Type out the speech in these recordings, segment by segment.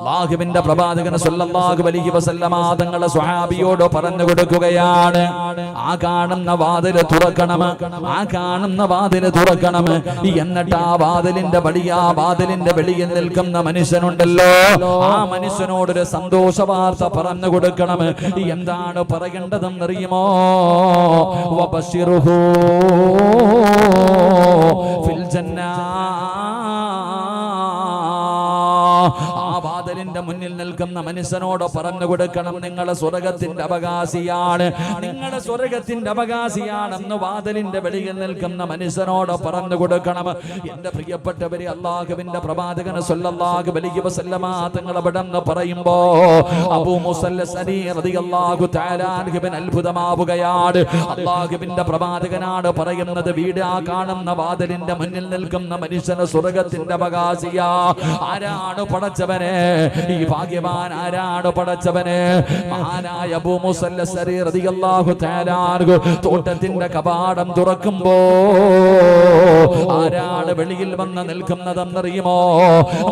അല്ലാഹുവിന്റെ പ്രവാചകൻ സല്ലല്ലാഹു അലൈഹി വസല്ലമ തങ്ങളെ സ്വഹാബിയോട് പറഞ്ഞു കൊടുക്കുകയാണ്, ആ കാണുന്ന വാതിൽ തുറക്കണം, ആ കാണുന്ന വാതിൽ തുറക്കണം. എന്നിട്ട് ആ വാതിലിന്റെ വെളിയിൽ നിൽക്കുന്ന മനുഷ്യനുണ്ടല്ലോ, ആ മനുഷ്യനോടൊരു സന്തോഷ വാർത്ത പറഞ്ഞു കൊടുക്കണം. എന്താണ് പറയേണ്ടതെന്നറിയുമോ? വബശിറുഹു ഫിൽ ജന്നാ. ആ വാതിലിന്റെ മുന്നിൽ നിൽക്കുന്ന മനുഷ്യനോട് പറഞ്ഞു കൊടുക്കണം, നിങ്ങളെ സ്വർഗത്തിന്റെ അവകാശിയാണ്, നിങ്ങളുടെ സ്വർഗത്തിന്റെ അവകാശിയാണെന്ന് വാതിലിന്റെ വെളിയിൽ നിൽക്കുന്ന മനുഷ്യനോട് പറഞ്ഞു കൊടുക്കണം. എന്റെ പ്രിയപ്പെട്ടവരെ, അല്ലാഹുവിന്റെ പ്രവാചകൻ സല്ലല്ലാഹു അലൈഹി വസല്ലമ തങ്ങൾ അവിടെന്ന് പറയുമ്പോ അബൂ മുസൽ അശ്അരി റളിയല്ലാഹു തആല അൻഹു അത്ഭുതമാവുകയാണ്. അല്ലാഹുവിന്റെ പ്രവാചകനാണ് പറയുന്നത്, വീട് ആ കാണുന്ന വാതിലിന്റെ മുന്നിൽ നിൽക്കുന്ന മനുഷ്യന് സ്വർഗത്തിന്റെ അവകാശിയാ. ആരാണ് പടച്ചവനെ? ഈ ഭാഗ്യവാൻ ആരാണ് പടച്ചവനെ? മഹാനായ അബൂ മുസൽ അശ്അരി റളിയല്ലാഹു തആല അൻഹു തോട്ടത്തിന്റെ കവാടം തുറക്കുമ്പോ ആരാണ് വെളിയിൽ വന്ന് നിൽക്കുന്നതെന്നറിയുമോ?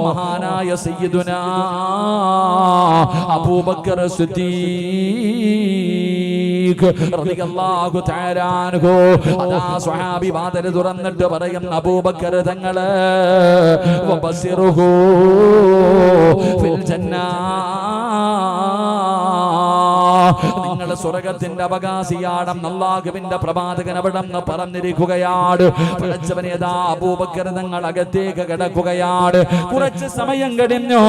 മഹാനായ സയ്യിദുനാ അബൂബക്കർ സിദ്ദീഖ് റളിയല്ലാഹു തആല അൻഹു. അതാ സ്വഹാബി വാതിൽ തുറന്നിട്ട് പറയും, അബൂബക്കർ തങ്ങളെ വബസിറുഹു ഫിൽ ജന്നാ, നിങ്ങളുടെ സ്വർഗത്തിന്റെ അവകാശിയാണെന്ന് അല്ലാഹുവിന്റെ പ്രവാചകൻ അവിടെന്ന് പറഞ്ഞിരിക്കുകയാണ്. പടച്ചവനേതാ അബൂബക്കർ തങ്ങൾ അകത്തേക്ക് കിടക്കുകയാണ്. കുറച്ച് സമയം കഴിഞ്ഞു,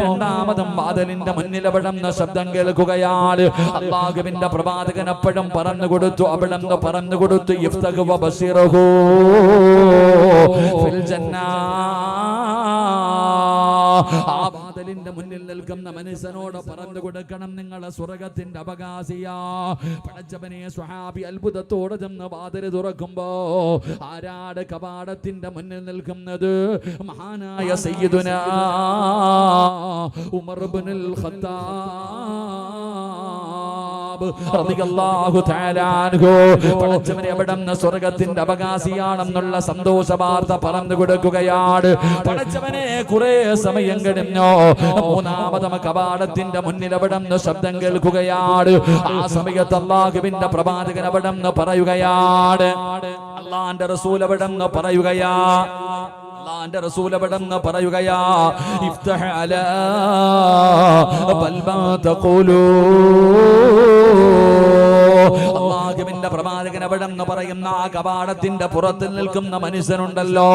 രണ്ടാമതും വാതിലിന്റെ മുന്നിൽ അവിടെന്ന് ശബ്ദം കേൾക്കുകയാണ്. അല്ലാഹുവിന്റെ പ്രവാചകൻ അപ്പോഴും പറഞ്ഞു കൊടുത്തു, അവിടെന്ന് പറഞ്ഞു കൊടുത്തു, ഇഫ്തഹു വബസിറഹു ഫിൽ ജന്നാ. ആ വാതിലിന്റെ മുന്നിൽ നിൽക്കുന്ന മനുഷ്യനോട് പറഞ്ഞു കൊടുക്കണം, നിങ്ങളെ സ്വർഗത്തിന്റെ അവകാശിയാ. പടച്ചവനെ, സ്വഹാബി അത്ഭുതത്തോടെ ചെന്ന് വാതിൽ തുറക്കുമ്പോ ആരാട് കവാടത്തിന്റെ മുന്നിൽ നിൽക്കുന്നത്? മഹാനായ സയ്യിദുനാ ഉമർ ഇബ്നുൽ ഖത്താബ് റളിയല്ലാഹു തആല അൻഹു. പടച്ചവനെ അവിടുന്ന് സ്വർഗത്തിന്റെ അവകാശിയാണെന്നുള്ള സന്തോഷ വാർത്ത പറഞ്ഞു കൊടുക്കുകയാണ്. പടച്ചവനെ, കുറെ സമയം കഴിഞ്ഞു, മൂന്നാമതം കവാടത്തിന്റെ മുന്നിൽ അവിടുന്ന് ശബ്ദം കേൾക്കുകയാണ്. ആ സമയത്ത് അല്ലാഹുവിന്റെ പ്രവാചകൻ അവിടുന്ന് പറയുകയാണ്, അല്ലാഹുവിന്റെ റസൂൽ അവിടുന്ന് പറയുകയാ, അല്ലാഹുവിന്റെ റസൂൽ അവിടുന്ന് പറയുകയാ, ഇഫ്തഹ് അലാ ബൽബാ തഖൂലൂ. അല്ലാഹുവിന്റെ പ്രവാചകൻ അവിടെന്ന് പറയുന്ന ആ കവാടത്തിന്റെ പുറത്ത് നിൽക്കുന്ന മനുഷ്യനുണ്ടല്ലോ,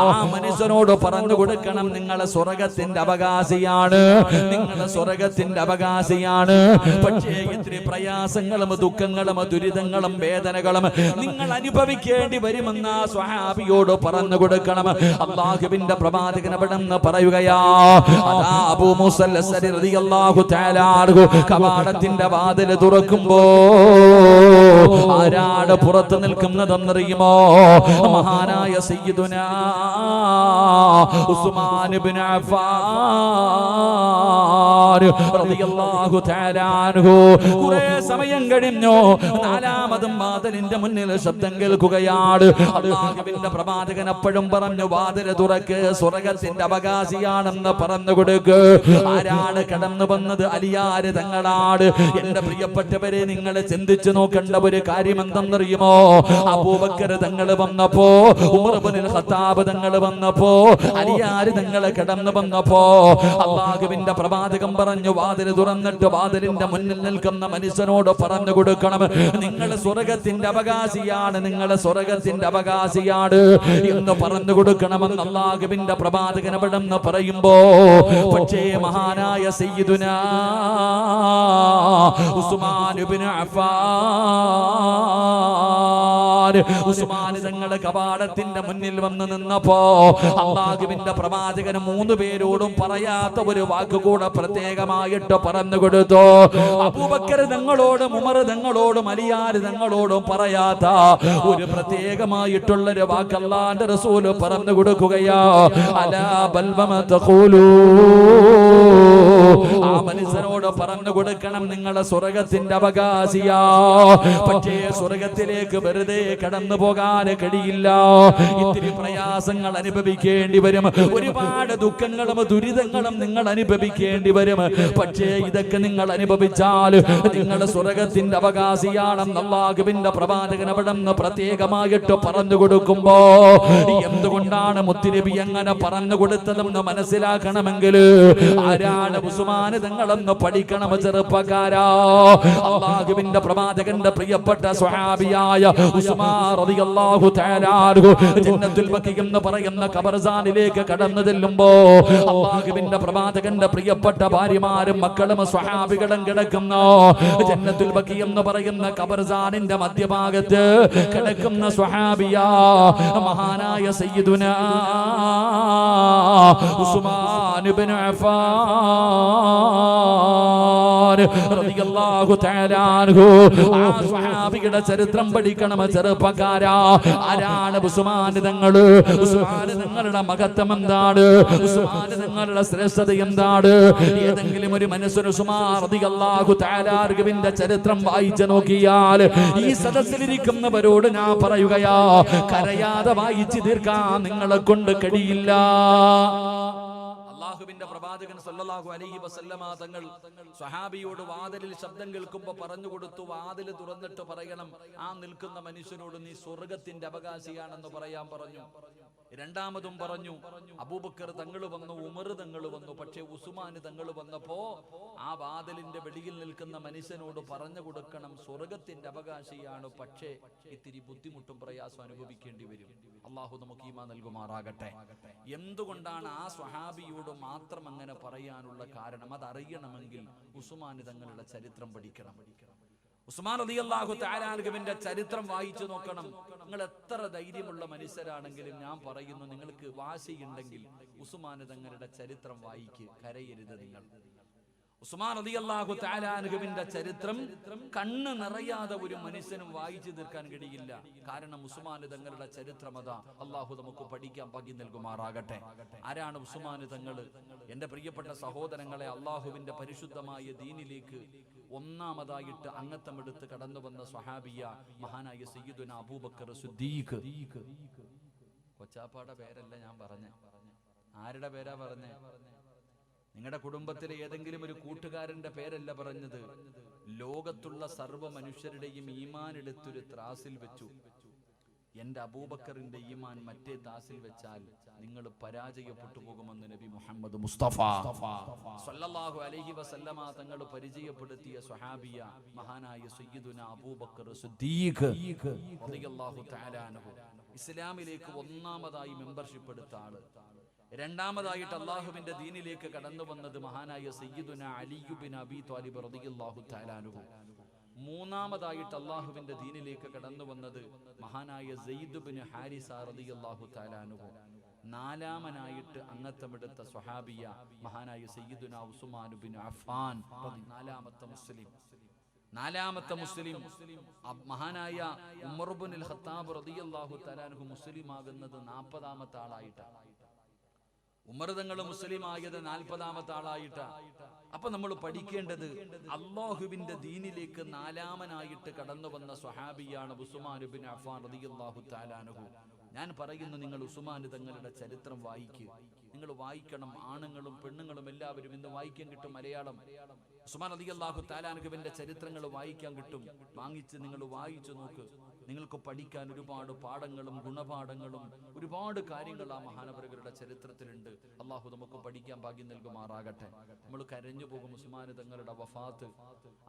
ആ മനുഷ്യനോട് പറഞ്ഞു കൊടുക്കണം, നിങ്ങളെ സ്വർഗത്തിന്റെ അവകാശിയാണ്, നിങ്ങളെ സ്വർഗത്തിന്റെ അവകാശിയാണ്. പക്ഷേ ഇത്തിരി പ്രയാസങ്ങളും ദുഃഖങ്ങളും ദുരിതങ്ങളും വേദനകളും നിങ്ങൾ അനുഭവിക്കേണ്ടി വരുമെന്ന സ്വഹാബിയോട് പറഞ്ഞു കൊടുക്കണം. അല്ലാഹുവിന്റെ പ്രവാചകൻ അവിടെന്ന് പറയുകയാ, അതാ അബൂ മുസൽ അശ്അരി റളിയല്ലാഹു തആല അൻഹു കവാടത്തിന്റെ വാതിൽ തുറക്കുമ്പോ ആരാണ് പുറത്ത് നിൽക്കുന്നതെന്നറിയുമോ? മഹാനായ സയ്യിദുനാ ഉസ്മാൻ ഇബ്നു അഫ്ഫാൻ റളിയല്ലാഹു തആല അൻഹു. കുറേ സമയം കഴിഞ്ഞു, നാലാമതും വാതിലിന്റെ മുന്നിൽ ശബ്ദം കേൾക്കുകയാണ്. അല്ലാഹുവിന്റെ പ്രവാചകൻ അപ്പോഴും പറഞ്ഞു, വാതിൽ തുറക്ക്, സ്വർഗത്തിന്റെ അവകാശിയാണെന്ന് പറഞ്ഞു കൊടുക്ക്. ആരാണ് കടന്നു വന്നത്? അലിയാര് തങ്ങളാണ്. എന്റെ പ്രിയപ്പെട്ടവരെ, നിങ്ങൾ ചിന്തിച്ചു നോക്കേണ്ട ഒരു കാര്യം എന്തെന്നറിയുമോ? അബൂബക്കർ തങ്ങൾ വന്നപ്പോ, ഉമർ ഇബ്നുൽ ഖത്താബ് തങ്ങൾ വന്നപ്പോ, അലിയാര് തങ്ങൾ കടന്നു വന്നപ്പോ അല്ലാഹുവിന്റെ പ്രവാചകൻ പറഞ്ഞു, വാതിൽ തുറന്നിട്ട് വാതിലിന്റെ മുന്നിൽ നിൽക്കുന്ന മനുഷ്യനോട് പറഞ്ഞു കൊടുക്കണം, നിങ്ങൾ സ്വർഗത്തിന്റെ അവകാശിയാണ്, നിങ്ങൾ സ്വർഗത്തിന്റെ അവകാശിയാണ് എന്ന് പറഞ്ഞു കൊടുക്കണമെന്ന് അല്ലാഹുവിന്റെ പ്രവാചകൻ അവിടെന്ന് പറയുമ്പോ, പക്ഷേ മഹാനായ സയ്യിദുനാ ഉസ്മാൻ ഇബ്നു അഫ്ഫാൻ, ഉസ്മാൻ തങ്ങൾ കവാടത്തിന്റെ മുന്നിൽ വന്ന് നിന്നപ്പോ അല്ലാഹുവിന്റെ പ്രവാചകൻ മൂന്ന് പേരോടും പറയാത്ത ഒരു വാക്കുകൂടെ പ്രത്യേകമായിട്ട് പറഞ്ഞു കൊടുത്തു. അബൂബക്കർ തങ്ങളോടും ഉമർ തങ്ങളോടും അലിയാർ തങ്ങളോടും പറയാത്ത ഒരു പ്രത്യേകമായിട്ടുള്ളൊരു വാക്ക് അല്ലാഹുവിന്റെ റസൂൽ പറഞ്ഞു കൊടുക്കുകയാ, അലാ ബൽവമ തഖൂലൂ. ആ മനുഷ്യനോട് പറഞ്ഞു കൊടുക്കണം, നിങ്ങളെ സ്വർഗത്തിന്റെ അവകാശിയാ. പക്ഷേ സ്വർഗത്തിലേക്ക് വെറുതെ കടന്നു പോകാൻ കഴിയില്ല. ഇത്തിരി പ്രയാസങ്ങൾ അനുഭവിക്കേണ്ടി വരും, ഒരുപാട് ദുഃഖങ്ങളും ദുരിതങ്ങളും നിങ്ങൾ അനുഭവിക്കേണ്ടി വരും. പക്ഷേ ഇതൊക്കെ നിങ്ങൾ അനുഭവിച്ചാൽ നിങ്ങൾ സ്വർഗത്തിന്റെ അവകാശിയാണെന്ന് അല്ലാഹുവിന്റെ പ്രവാചകൻ അവിടെ നിന്ന് പ്രത്യേകമായിട്ട് പറഞ്ഞു കൊടുക്കുമ്പോ എന്തുകൊണ്ടാണ് മുത്തുനബി അങ്ങനെ പറഞ്ഞു കൊടുത്തതെന്ന് മനസ്സിലാക്കണമെങ്കിൽ ആരാണ് ഉസ്മാൻ തങ്ങളെന്ന് പഠിക്കണം ചെറുപ്പക്കാരാ. അല്ലാഹുവിന്റെ പ്രവാചകന്റെ പ്രിയപ്പെട്ട സ്വഹാബിയായ ഉസ്മാൻ റളിയല്ലാഹു തആല അൻഹു ജന്നത്തുൽ ബഖീ എന്ന് പറയുന്ന ഖബർസ്ഥാനിലേക്ക് കടന്നു ചെല്ലുമ്പോ അല്ലാഹുവിന്റെ പ്രവാചകന്റെ പ്രിയപ്പെട്ട ഭാര്യമാരും മക്കളും സ്വഹാബികളും കിടക്കുന്ന ജന്നത്തുൽ ബഖീ എന്ന് പറയുന്ന ഖബർസ്ഥാനിന്റെ മധ്യഭാഗത്ത് കിടക്കുന്ന സ്വഹാബിയാ മഹാനായ സയ്യിദുനാ ഉസ്മാൻ ഇബ്നു അഫ്ഫാൻ റളിയല്ലാഹു തആല അൻഹു. ആ സ്വഹാബിയുടെ ചരിത്രം പഠിക്കണം ചെറുപ്പക്കാരാ. ആരാണ് ഉസ്മാൻ തങ്ങൾ? ഉസ്മാൻ തങ്ങളുടെ മഹത്വം എന്താണ്? ഉസ്മാൻ തങ്ങളുടെ ശ്രേഷ്ഠത എന്താണ്? ഏതെങ്കിലും ഒരു മനുഷ്യൻ ഉസ്മാൻ റളിയല്ലാഹു തആല അൻഹുവിന്റെ ചരിത്രം വായിച്ചു നോക്കിയാൽ ഈ സദസ്സിലിരിക്കുന്നവരോട് ഞാൻ പറയുകയാ, കരയാതെ വായിച്ചു തീർക്കാൻ നിങ്ങളെ കൊണ്ട് കഴിയില്ല. അല്ലാഹുവിന്റെ പ്രവാചകൻ സല്ലല്ലാഹു അലൈഹി വസല്ലമ തങ്ങൾ സ്വഹാബിയോട് വാതിലിൽ ശബ്ദം കേൾക്കുമ്പോൾ പറഞ്ഞു കൊടുത്തു, വാതിൽ തുറന്നിട്ട് പറയണം, ആ നിൽക്കുന്ന മനുഷ്യനോട് നീ സ്വർഗത്തിന്റെ അവകാശിയാണെന്ന് പറയാൻ പറഞ്ഞു. രണ്ടാമതും പറഞ്ഞു, അബൂബക്കർ തങ്ങൾ വന്നു, ഉമർ തങ്ങൾ വന്നു. പക്ഷേ ഉസ്മാൻ തങ്ങൾ വന്നപ്പോ ആ വാതിലിന്റെ വെളിയിൽ നിൽക്കുന്ന മനുഷ്യനോട് പറഞ്ഞു കൊടുക്കണം, സ്വർഗത്തിന്റെ അവകാശിയാണ്, പക്ഷേ ഇത്തിരി ബുദ്ധിമുട്ടും പ്രയാസം അനുഭവിക്കേണ്ടി വരും. അള്ളാഹു നമുക്ക് ഈമാൻ നൽകുമാറാകട്ടെ. എന്തുകൊണ്ടാണ് ആ സ്വഹാബിയോട് മാത്രം അങ്ങനെ പറയാനുള്ള കാരണം? അതറിയണമെങ്കിൽ ഉസ്മാൻ തങ്ങളുടെ ചരിത്രം പഠിക്കണം. ഉസ്മാൻ റളിയല്ലാഹു തആല അൻഹുവിന്റെ ചരിത്രം വായിച്ചു നോക്കണം. നിങ്ങൾ എത്ര ധൈര്യമുള്ള മനുഷ്യരാണെങ്കിലും ഞാൻ പറയുന്നു, നിങ്ങൾക്ക് വാശിയുണ്ടെങ്കിൽ ഉസ്മാൻ തങ്ങളുടെ ചരിത്രം വായിക്ക്, കരയരുത് നിങ്ങൾ. ഉസ്മാൻ റളിയല്ലാഹു തആല അൻഹുവിന്റെ ചരിത്രം കണ്ണ് നിറയാതെ ഒരു മനുഷ്യനും വായിച്ചു തീർക്കാൻ കഴിയില്ല. കാരണം ഉസ്മാൻ തങ്ങളുടെ ചരിത്രം അതാ. അല്ലാഹു നമുക്ക് പഠിക്കാൻ ഭാഗ്യം നൽകുമാറാകട്ടെ. ആരാണ് ഉസ്മാൻ തങ്ങൾ? എന്റെ പ്രിയപ്പെട്ട സഹോദരങ്ങളെ, അല്ലാഹുവിന്റെ പരിശുദ്ധമായ ദീനിലേക്ക് ഒന്നാമതായിട്ട് അംഗത്വമെടുത്ത് കടന്നു വന്ന സ്വഹാബിയ മഹാനായ സയ്യിദുനാ അബൂബക്കർ സിദ്ദീഖ്. കൊച്ചാപ്പാടെ പേരല്ല ഞാൻ പറഞ്ഞേ, ആരുടെ പേരാ പറഞ്ഞേ? നിങ്ങളുടെ കുടുംബത്തിലെ ഏതെങ്കിലും ഒരു കൂട്ടുകാരന്റെ പേരല്ല പറഞ്ഞത്. ലോകത്തുള്ള സർവ്വ മനുഷ്യരുടെയും ഈമാൻ എടുത്തൊരു ത്രാസിൽ വെച്ചു. എന്റെ അബൂബക്കറിന്റെ ഈമാൻ മറ്റേ താസിൽ വെച്ചാൽ നിങ്ങൾ പരാജയപ്പെട്ടു പോകുമെന്ന് നബി മുഹമ്മദ് മുസ്തഫ സല്ലല്ലാഹു അലൈഹി വസല്ലമ തങ്ങൾ പരിചയപ്പെടുത്തിയ സ്വഹാബിയ മഹാനായ സയ്യിദുനാ അബൂബക്കർ സിദ്ദീഖ് റളിയല്ലാഹു തആല അൻഹു. ഇസ്ലാമിലേക്ക് ഒന്നാമതായി മെമ്പർഷിപ്പ് എടുത്ത ആള്. രണ്ടാമതായിട്ട് അല്ലാഹുവിന്റെ ദീനിലേക്ക് കടന്നു വന്നത് മഹാനായ സയ്യിദുനാ അലി ഇബ്നു അബീ ത്വാലിബ് റളിയല്ലാഹു തആല അൻഹു. മൂന്നാമതായിട്ട് അല്ലാഹുവിന്റെ ദീനിലേക്ക് കടന്നു വന്നത് മഹാനായ സയ്യിദ് ഇബ്നു ഹാരിസ റളിയല്ലാഹു തആല അൻഹു. നാലാമനായിട്ട് അംഗത്വമെടുത്ത സ്വഹാബിയ മഹാനായ സയ്യിദുനാ ഉസ്മാൻ ഇബ്നു അഫ്ഫാൻ, നാലാമത്തെ മുസ്ലിം മഹാനായ ഉമർ ഇബ്നുൽ ഖത്താബ് റളിയല്ലാഹു തആല അൻഹു മുസ്ലിം ആകുന്നത് 40ാമത്തെ ആളായിട്ടാണ്. ഉമർ തങ്ങൾ മുസ്ലിം ആയത് 40ാമത്തെ ആളായിട്ടാ. അപ്പൊ നമ്മൾ പഠിക്കേണ്ടത് അല്ലാഹുവിന്റെ ദീനിലേക്ക് നാലാമനായിട്ട് കടന്നു വന്ന സ്വഹാബിയാണ് ഉസ്മാൻ ഇബ്നു അഫ്ഫാൻ റളിയല്ലാഹു തആല അൻഹു. ഞാൻ പറയുന്നു, നിങ്ങൾ ഉസ്മാൻ തങ്ങളുടെ ചരിത്രം വായിക്കുക. നിങ്ങൾ വായിക്കണം. ആണുങ്ങളും പെണ്ണുങ്ങളും എല്ലാവരും ഇന്ന് വായിക്കാൻ കിട്ടും മലയാളം. ഉസ്മാൻ റളിയല്ലാഹു തആല അൻഹുവിന്റെ ചരിത്രങ്ങൾ വായിക്കാൻ കിട്ടും. വാങ്ങിച്ച് നിങ്ങൾ വായിച്ചു നോക്ക്. നിങ്ങൾക്ക് പഠിക്കാൻ ഒരുപാട് പാഠങ്ങളും ഗുണപാഠങ്ങളും ഒരുപാട് കാര്യങ്ങൾ ആ മഹാനവറുകളുടെ ചരിത്രത്തിലുണ്ട്. അള്ളാഹു നമുക്ക് പഠിക്കാൻ ഭാഗ്യം നൽകുമാറാകട്ടെ. നമ്മൾ കരഞ്ഞു പോകും ഉസ്മാൻ തങ്ങളുടെ വഫാത്ത്.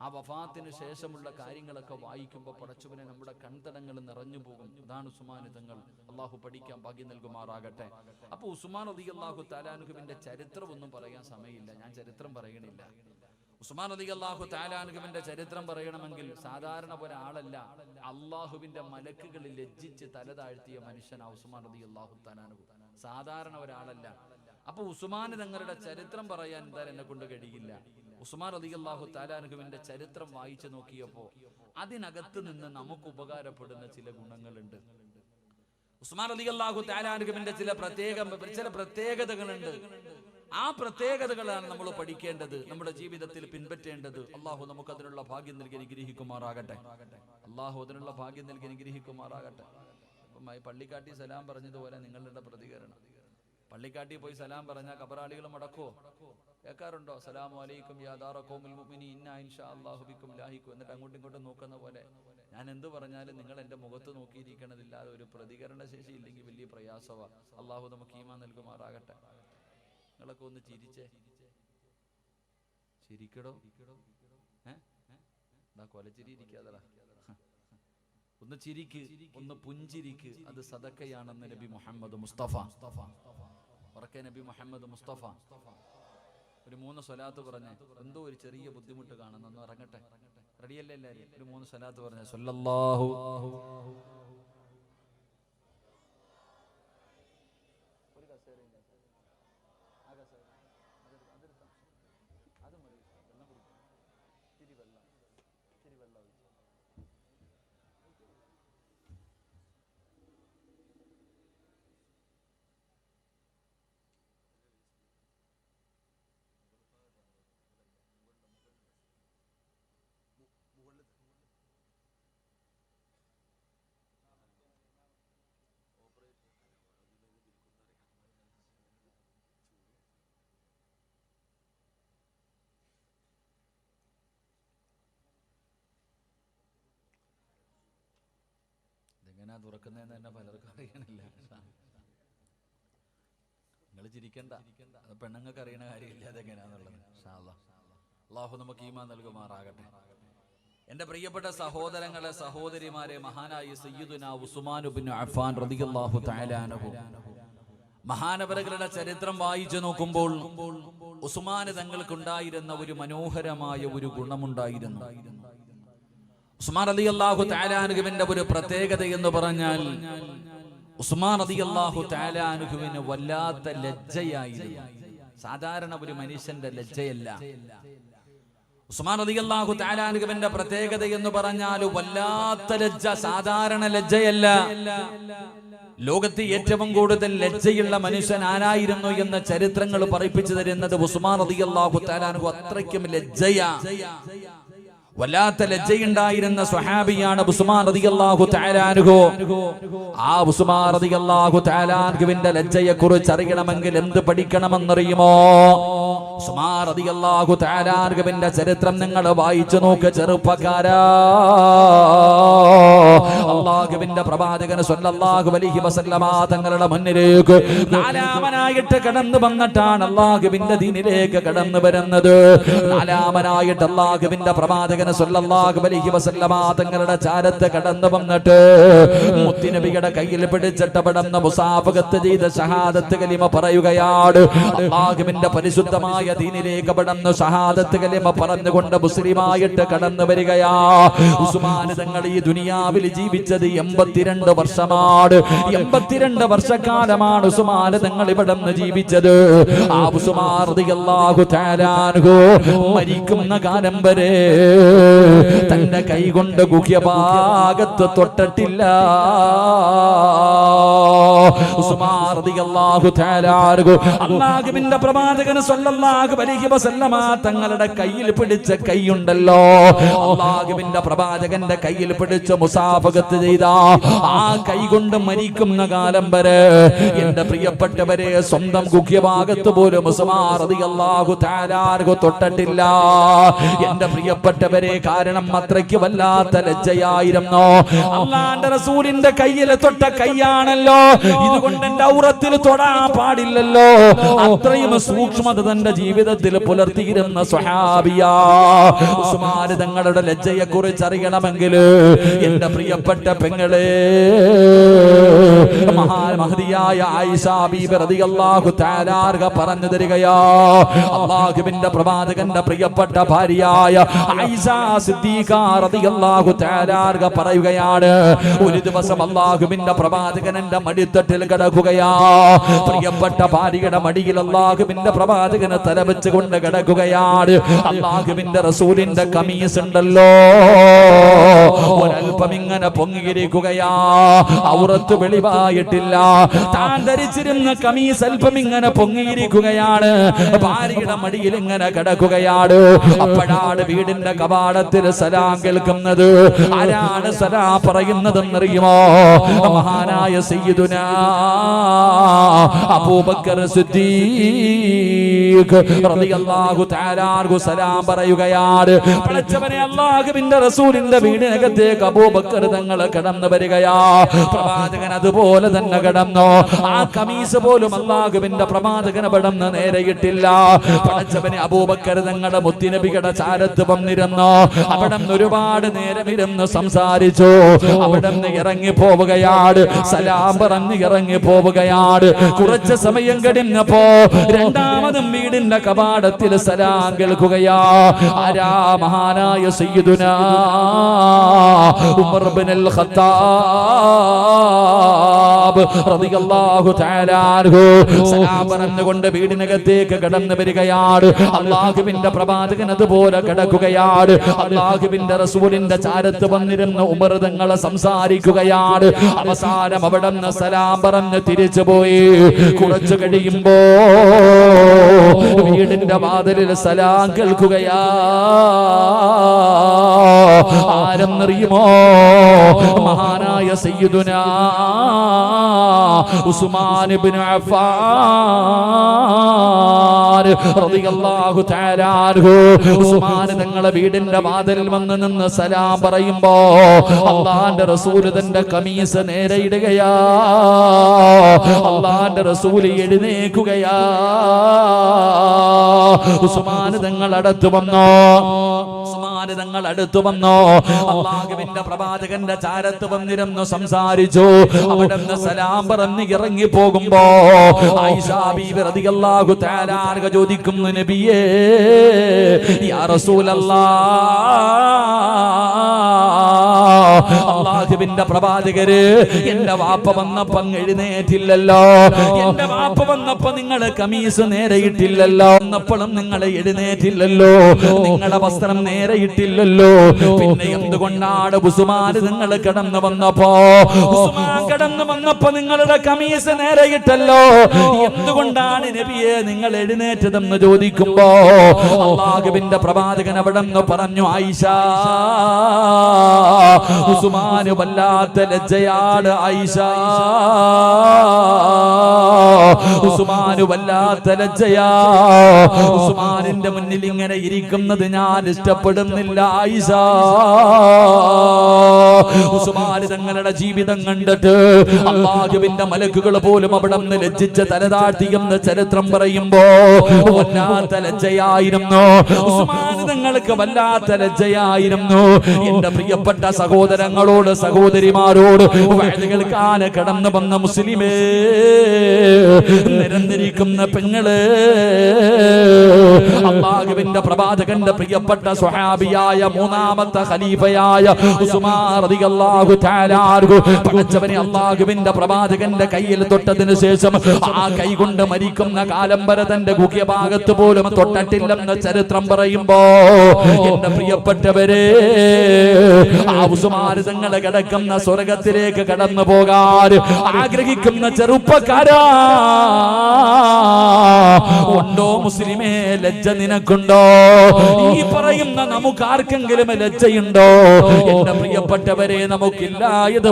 ആ വഫാത്തിന് ശേഷമുള്ള കാര്യങ്ങളൊക്കെ വായിക്കുമ്പോൾ പടച്ചവനെ നമ്മുടെ കൺതടങ്ങൾ നിറഞ്ഞു പോകും. അതാണ് ഉസ്മാൻ തങ്ങൾ. അള്ളാഹു പഠിക്കാൻ ഭാഗ്യം നൽകുമാറാകട്ടെ. അപ്പൊ ഉസ്മാൻ റളിയല്ലാഹു തആല അൻഹുവിന്റെ ചരിത്രം ഒന്നും പറയാൻ സമയമില്ല, ഞാൻ ചരിത്രം പറയണില്ല. ഉസ്മാൻ റളിയല്ലാഹു തആല അൻഹുവിന്റെ ചരിത്രം പറയണമെങ്കിൽ സാധാരണ ഒരാളല്ല, അള്ളാഹുവിന്റെ മലക്കുകളിൽ ലജ്ജിച്ച് തല താഴ്ത്തിയ മനുഷ്യനാ ഉസ്മാൻ റളിയല്ലാഹു തആല അൻഹു. സാധാരണ ഒരാളല്ല. അപ്പൊ ഉസ്മാൻ തങ്ങളുടെ ചരിത്രം പറയാൻ എന്തായാലും എന്നെ കൊണ്ട് കഴിയില്ല. ഉസ്മാൻ റളിയല്ലാഹു തആല അൻഹുവിന്റെ ചരിത്രം വായിച്ചു നോക്കിയപ്പോ അതിനകത്ത് നിന്ന് നമുക്ക് ഉപകാരപ്പെടുന്ന ചില ഗുണങ്ങളുണ്ട്. ഉസ്മാൻ റളിയല്ലാഹു തആല അൻഹുവിന്റെ ചില പ്രത്യേകതകളുണ്ട്. ആ പ്രത്യേകതകളാണ് നമ്മൾ പഠിക്കേണ്ടത്, നമ്മുടെ ജീവിതത്തിൽ പിൻപറ്റേണ്ടത്. അള്ളാഹു നമുക്ക് അതിനുള്ള ഭാഗ്യം നൽകി അനുഗ്രഹിക്കുമാറാകട്ടെ. അള്ളാഹു അതിനുള്ള ഭാഗ്യം നൽകി അനുഗ്രഹിക്കുമാറാകട്ടെ. അപ്പം പള്ളിക്കാട്ടി സലാം പറഞ്ഞതുപോലെ നിങ്ങളുടെ പ്രതികരണം. പള്ളിക്കാട്ടി പോയി സലാം പറഞ്ഞാൽ കബറാളികൾ മടക്കോ? കേൾക്കാറുണ്ടോ? സലാമു അലൈക്കും യാ ദാറ ഖൗമിൽ മുഅ്മിനീൻ ഇന്നാ ഇൻഷാ അല്ലാഹു ബിക്കും ലാഹിഖു. എന്നിട്ട് അങ്ങോട്ടും ഇങ്ങോട്ടും നോക്കുന്ന പോലെ ഞാൻ എന്ത് പറഞ്ഞാലും നിങ്ങൾ എൻ്റെ മുഖത്ത് നോക്കിയിരിക്കണതില്ലാതെ ഒരു പ്രതികരണ ശേഷി ഇല്ലെങ്കിൽ വലിയ പ്രയാസമാണ്. അള്ളാഹു നമുക്ക് ഈമാൻ നൽകുമാറാകട്ടെ. നിങ്ങളൊക്കെ ഒന്ന് ചിരിച്ചേ, ചിരിക്കടോ. കൊലച്ചിരി ഇരിക്കാതടാ, ഒന്ന് ചിരിക്ക്, ഒന്ന് പുഞ്ചിരിക്ക്. അത് സദക്കയാണെന്ന് നബി മുഹമ്മദ് മുസ്തഫ. ഉറക്കെ നബി മുഹമ്മദ് മുസ്തഫ ഒരു 3 സ്വലാത്ത് പറഞ്ഞേ. എന്തോ ഒരു ചെറിയ ബുദ്ധിമുട്ട് കാണുന്നു, ഒന്ന് ഇറങ്ങട്ടെ. റെഡിയല്ലേ എല്ലാവരും? ഒരു 3 സ്വലാത്ത് പറഞ്ഞേ. സ്വല്ലല്ലാഹു എങ്ങനെയാ തുറക്കുന്നതെന്ന് തന്നെ പലർക്കും അറിയണില്ല. നിങ്ങൾ ചിരിക്കണ്ട, അത് പെണ്ണുങ്ങൾക്ക് അറിയണ കാര്യമില്ല അതെങ്ങനെയാന്നുള്ളത്. അല്ലാഹു നമുക്ക് ഈമാൻ നൽകുമാറാകട്ടെ. എന്റെ പ്രിയപ്പെട്ട സഹോദരങ്ങളെ, സഹോദരിമാരെ, മഹാനായ സയ്യിദുനാ ഉസ്മാൻ ഇബ്നു അഫ്ഫാൻ റളിയല്ലാഹു തആല അൻഹു മഹാനവറുകളുടെ ചരിത്രം വായിച്ചു നോക്കുമ്പോൾ ഉസ്മാൻ തങ്ങൾക്കുണ്ടായിരുന്ന ഒരു മനോഹരമായ ഒരു ഗുണമുണ്ടായിരുന്നു. ഉസ്മാൻ റളിയല്ലാഹു തആല അൻഹുവിന്റെ ഒരു പ്രത്യേകത എന്ന് പറഞ്ഞാൽ ഉസ്മാൻ റളിയല്ലാഹു തആല അൻഹുവിന് വല്ലാത്ത ലജ്ജയായിരുന്നു. സാധാരണ ഒരു മനുഷ്യന്റെ ലജ്ജയല്ല. ഉസ്മാൻ റളിയല്ലാഹു തആല അൻഹുവിന്റെ പ്രത്യേകത എന്ന് പറഞ്ഞാൽ വല്ലാത്ത ലജ്ജ, സാധാരണ ലജ്ജയല്ല. ലോകത്ത് ഏറ്റവും കൂടുതൽ ലജ്ജയുള്ള മനുഷ്യൻ ആരായിരുന്നു എന്ന ചരിത്രങ്ങൾ പറയിപ്പിച്ചു തരുന്നത് ഉസ്മാൻ റളിയല്ലാഹു തആല അൻഹു അത്രയ്ക്കും ലജ്ജയാ, വല്ലാത്ത ലജ്ജയുണ്ടായിരുന്ന സ്വഹാബിയാണ് ഉസ്മാൻ റളിയല്ലാഹു തആല അൻഹു. ആ ഉസ്മാൻ റളിയല്ലാഹു തആല അൻഹുവിന്റെ ലജ്ജയെ കുറിച്ച് അറിയണമെങ്കിൽ എന്ത് പഠിക്കണമെന്നറിയുമോ? ഉസ്മാൻ റളിയല്ലാഹു തആല അൻഹുവിന്റെ ചരിത്രം നിങ്ങൾ വായിച്ചു നോക്ക് ചെറുപ്പക്കാരാ. അല്ലാഹുവിന്റെ പ്രവാചകൻ സ്വല്ലല്ലാഹു അലൈഹി വസല്ലമ തങ്ങളുടെ മുന്നിലേക്ക് 4-മനായിട്ട് കടന്നു വന്നിട്ടാണ് അല്ലാഹുവിന്റെ ദീനിലേക്ക് കടന്നു വരുന്നത്. 4-മനായിട്ട് അല്ലാഹുവിന്റെ പ്രവാചകൻ സ്വല്ലല്ലാഹു അലൈഹി വസല്ലമ തങ്ങളുടെ ചാരത്ത് കടന്നു വന്നിട്ട് മുത്തുനബിയുടെ കയ്യിൽ പിടിച്ചിട്ട് പെടുന്ന മുസാഫഹത്ത് ചെയ്ത ഷഹാദത്ത് കലിമ പറയുകയാണ്. അല്ലാഹുവിന്റെ പരിശുദ്ധമായ ദീനിലേക്ക് പെടുന്ന ഷഹാദത്ത് കലിമ പറഞ്ഞുകൊണ്ട് മുസ്ലിമായിട്ട് കടന്നു വരികയാ. ഉസ്മാൻ തങ്ങൾ ഈ ദുനിയാവിൽ ജീവിച്ചത് 82 വർഷമാണ്. 82 വർഷക്കാലമാണ് ഉസ്മാൻ തങ്ങൾ ഇവിടെ നിന്ന് ജീവിച്ചത്. ആ ഉസ്മാൻ റളിയല്ലാഹു തആല അൻഹു മരിക്കുന്ന കാലം വരെ തന്റെ കൈ കൊണ്ട് ഗുഹ്യഭാഗത്ത് തൊട്ടിട്ടില്ല. ഉസ്മാൻ റളിയല്ലാഹു തആല അൻഹു അല്ലാഹുവിന്റെ പ്രവാചകൻ സ്വല്ലല്ലാഹു അലൈഹി വസല്ലമ തങ്ങളുടെ കയ്യിൽ പിടിച്ച കൈയുണ്ടല്ലോ, അല്ലാഹുവിന്റെ പ്രവാചകന്റെ കയ്യിൽ പിടിച്ച് മുസാഫഹത്ത് ചെയ്ത ആ കൈ കൊണ്ട് മരിക്കുന്ന കാലം വരെ എന്റെ പ്രിയപ്പെട്ടവരെ സ്വന്തം ഗുഹ്യഭാഗത്ത് പോലും ഉസ്മാൻ റളിയല്ലാഹു തആല അൻഹു തൊട്ടിട്ടില്ല. എന്റെ പ്രിയപ്പെട്ടവരെ, കാരണം അത്രയ്ക്ക് വല്ലാത്ത ലജ്ജയായിരുന്നു. അല്ലാഹുവിന്റെ റസൂലിന്റെ കയ്യിൽ തൊട്ട കൈയാണല്ലോ, ഇതുകൊണ്ട് എന്റെ ഔറത്തിൽ തൊടാൻ പാടില്ലല്ലോ. അത്രയും സൂക്ഷ്മത തന്റെ ജീവിതത്തിൽ പുലർത്തിയിരുന്ന സ്വഹാബിയാ. ഉസ്മാൻ തങ്ങളുടെ ലജ്ജയെ കുറിച്ച് അറിയണമെങ്കിൽ എന്റെ പ്രിയപ്പെട്ട പെങ്ങളെ, മഹദിയായ ആയിഷ ബീബി റളിയല്ലാഹു തആല അൻഹ പറഞ്ഞു തരികയാ. അല്ലാഹുവിന്റെ പ്രവാചകന്റെ പ്രിയപ്പെട്ട ഭാര്യയായ ആയിഷ ആയിഷ സിദ്ദീഖ റളിയല്ലാഹു തആല അൻഹ പറയുകയാണ്, ഒരു ദിവസം അല്ലാഹുവിന്റെ പ്രവാചകൻ എന്റെ മടിത്തട്ടിൽ കിടക്കുകയാ. പ്രിയപ്പെട്ട ഭാര്യയുടെ മടിയിൽ അല്ലാഹുവിന്റെ പ്രവാചകനെ തലവെച്ചുകൊണ്ട് കിടക്കുകയാണ്. അല്ലാഹുവിന്റെ റസൂലിന്റെ കമീസ് ഉണ്ടല്ലോ, ഒരൽപ്പം ഇങ്ങനെ പൊങ്ങിയിരിക്കുകയാ. ഔറത്ത് വെളിവായിട്ടില്ല. താൻ ധരിച്ചിരുന്ന കമീസ് അല്പം ഇങ്ങനെ പൊങ്ങിയിരിക്കുകയാണ്. ഭാര്യയുടെ മടിയിൽ ഇങ്ങനെ കിടക്കുകയാണ്. അപ്പോഴാണ് വീടിന്റെ കവാടത്തിൽ സലാം കേൾക്കുന്നത്. ആരാണ് സലാം പറയുന്നതെന്നറിയുമോ? മഹാനായ സയ്യിദുനാ അബൂബക്കർ സിദ്ദീഖ് റളിയല്ലാഹു തആല അൻഹു സലാം പറയുകയാണ്. പടച്ചവനെ, അല്ലാഹുവിന്റെ റസൂലിന്റെ വീടിനകത്തേക്ക് അബൂബക്കർ തങ്ങൾ കടന്നു വരികയാ. പ്രവാചകൻ അതുപോലെ തന്നെ കടന്നു. ആ കമീസ് പോലും അല്ലാഹുവിന്റെ പ്രവാചകൻ അവിടുന്ന് നേരെയിട്ടില്ല. പടച്ചവനെ, അബൂബക്കർ തങ്ങളുടെ മുത്തുനബിയുടെ ചാരത്ത് വന്നിരുന്നു. അവിടുന്ന് ഒരുപാട് നേരം ഇരുന്ന് സംസാരിച്ചു. അവിടുന്ന് ഇറങ്ങി പോവുകയാണ്. സലാം പറഞ്ഞ് ഇറങ്ങി പോവുകയാണ്. കുറച്ച് സമയം കഴിഞ്ഞപ്പോ രണ്ടാമതും വീടിന്റെ കവാടത്തിൽ സലാം കേൾക്കുകയാ. ആരാ? മഹാനായ സയ്യിദുനാ ഉമർ ഇബ്നുൽ ഖത്താബ് റളിയല്ലാഹു തആല അൻഹു സലാം പറഞ്ഞുകൊണ്ട് വീടിനകത്തേക്ക് കടന്നു വരികയാണ്. അല്ലാഹുവിന്റെ പ്രവാചകൻ അതുപോലെ കിടക്കുകയാണ്. അല്ലാഹുവിന്റെ റസൂലിന്റെ ചാരത്ത് വന്നിരുന്ന ഉമർ തങ്ങളെ സംസാരിക്കുകയാണ്. അവസാനം അവിടുന്ന് സലാം പറഞ്ഞ് തിരിച്ചുപോയി. കുറച്ചു കഴിയുമ്പോ വീടിന്റെ വാതിലിൽ സലാം കേൾക്കുകയാ. ആരെന്നറിയുമോ? മഹാനായ സയ്യിദുനാ ഉസ്മാൻ ഇബ്നു അഫ്ഫാൻ റളിയല്ലാഹു തആല അൻഹു ഉസ്മാൻ തങ്ങളെ വീടിന്റെ വാതിലിൽ വന്ന് നിന്ന് സലാം പറയുമ്പോ അല്ലാഹുവിന്റെ റസൂൽ തന്റെ കമീസ് നേരെ ഇടുകയാ. അല്ലാഹുവിന്റെ റസൂൽ എഴുന്നേൽക്കുകയാ. ഉസ്മാൻ തങ്ങൾ അടുത്ത് വന്നോ. തങ്ങൾ അടുത്തു വന്നോ. അല്ലാഹുവിന്റെ പ്രവാചകന്റെ ചാരത്ത് വന്നിരുന്നു സംസാരിച്ചു. അവിടുന്ന് സലാം പറഞ്ഞ് ഇറങ്ങി പോകുമ്പോ ആയിഷ ബീവി റളിയല്ലാഹു തആല അൻഹ ചോദിക്കുന്നു, നബിയേ, യാ റസൂലല്ലാഹ്, അല്ലാഹുവിന്റെ പ്രവാചകര്, എന്റെ വാപ്പ വന്നപ്പോ എഴുന്നേറ്റില്ലല്ലോ. എന്റെ വാപ്പ വന്നപ്പോ നിങ്ങള് കമീസ് നേരെയിട്ടില്ലല്ലോ. വന്നപ്പോഴും നിങ്ങൾ എഴുന്നേറ്റില്ലല്ലോ. നിങ്ങളുടെ വസ്ത്രം നേരെയിട്ടില്ലല്ലോ. പിന്നെ എന്തുകൊണ്ടാണ് ഉസ്മാൻ നിങ്ങൾ കടന്നു വന്നപ്പോ നിങ്ങളുടെ കമീസ് നേരെയിട്ടല്ലോ? എന്തുകൊണ്ടാണ് നബിയെ നിങ്ങൾ എഴുന്നേറ്റതെന്ന് ചോദിക്കുമ്പോ അല്ലാഹുവിന്റെ പ്രവാചകൻ അവിടെന്ന് പറഞ്ഞു, ആയിഷ, ഉസ്മാന് വല്ലാത്ത ലജ്ജയാണ്. ആയിഷ, ഉസ്മാന് വല്ലാത്ത ലജ്ജയാ. ഉസ്മാനിന്റെ മുന്നിൽ ഇങ്ങനെ ഇരിക്കുന്നത് ഞാൻ ഇഷ്ടപ്പെടുന്നില്ല. ആയിഷ, ഉസ്മാൻ തങ്ങളുടെ ജീവിതം കണ്ടിട്ട് അല്ലാഹുവിന്റെ മലക്കുകൾ പോലും അവിടെ നിന്ന് ലജ്ജിച്ച് തലതാഴ്ത്തിയെന്ന് ചരിത്രം പറയുമ്പോ വല്ലാത്ത ലജ്ജയായിരുന്നു. ഉസ്മാൻ തങ്ങൾക്ക് വല്ലാത്ത ലജ്ജയായിരുന്നു. എന്റെ പ്രിയപ്പെട്ട സഹോദരങ്ങളോട്, സഹോദരിമാരോട് വഅദ് കേൾക്കാൻ കടന്നു വന്ന മുസ്ലിമേ, നിരന്നിരിക്കുന്ന പെങ്ങള്, അല്ലാഹുവിന്റെ പ്രവാചകന്റെ പ്രിയപ്പെട്ട സ്വഹാബിയായ മൂന്നാമത്തെ ഖലീഫയായ ഉസ്മാൻ റളിയല്ലാഹു തആല അൻഹു പടച്ചവനെ അല്ലാഹുവിന്റെ പ്രവാചകന്റെ കയ്യിൽ തൊട്ടതിനു ശേഷം ആ കൈ കൊണ്ട് മരിക്കുന്ന കാലം വരെ തന്റെ ഗുഹ്യഭാഗത്ത് പോലും തൊട്ടിട്ടില്ലെന്ന് ചരിത്രം പറയുമ്പോ എന്റെ പ്രിയപ്പെട്ടവരെ, ആ ഉസ്മാൻ തങ്ങളെ കിടക്കുന്ന സ്വർഗത്തിലേക്ക് കടന്നു പോകാൻ ആഗ്രഹിക്കുന്ന ചെറുപ്പക്കാരാ ഉണ്ടോ മുസ്ലിമേ? ലജ്ജ നിനക്കുണ്ടോ? ഈ പറയുന്ന നമുക്ക് ആർക്കെങ്കിലും ലജ്ജയുണ്ടോ? എന്റെ പ്രിയപ്പെട്ടവരെ, നമുക്കില്ലാതെ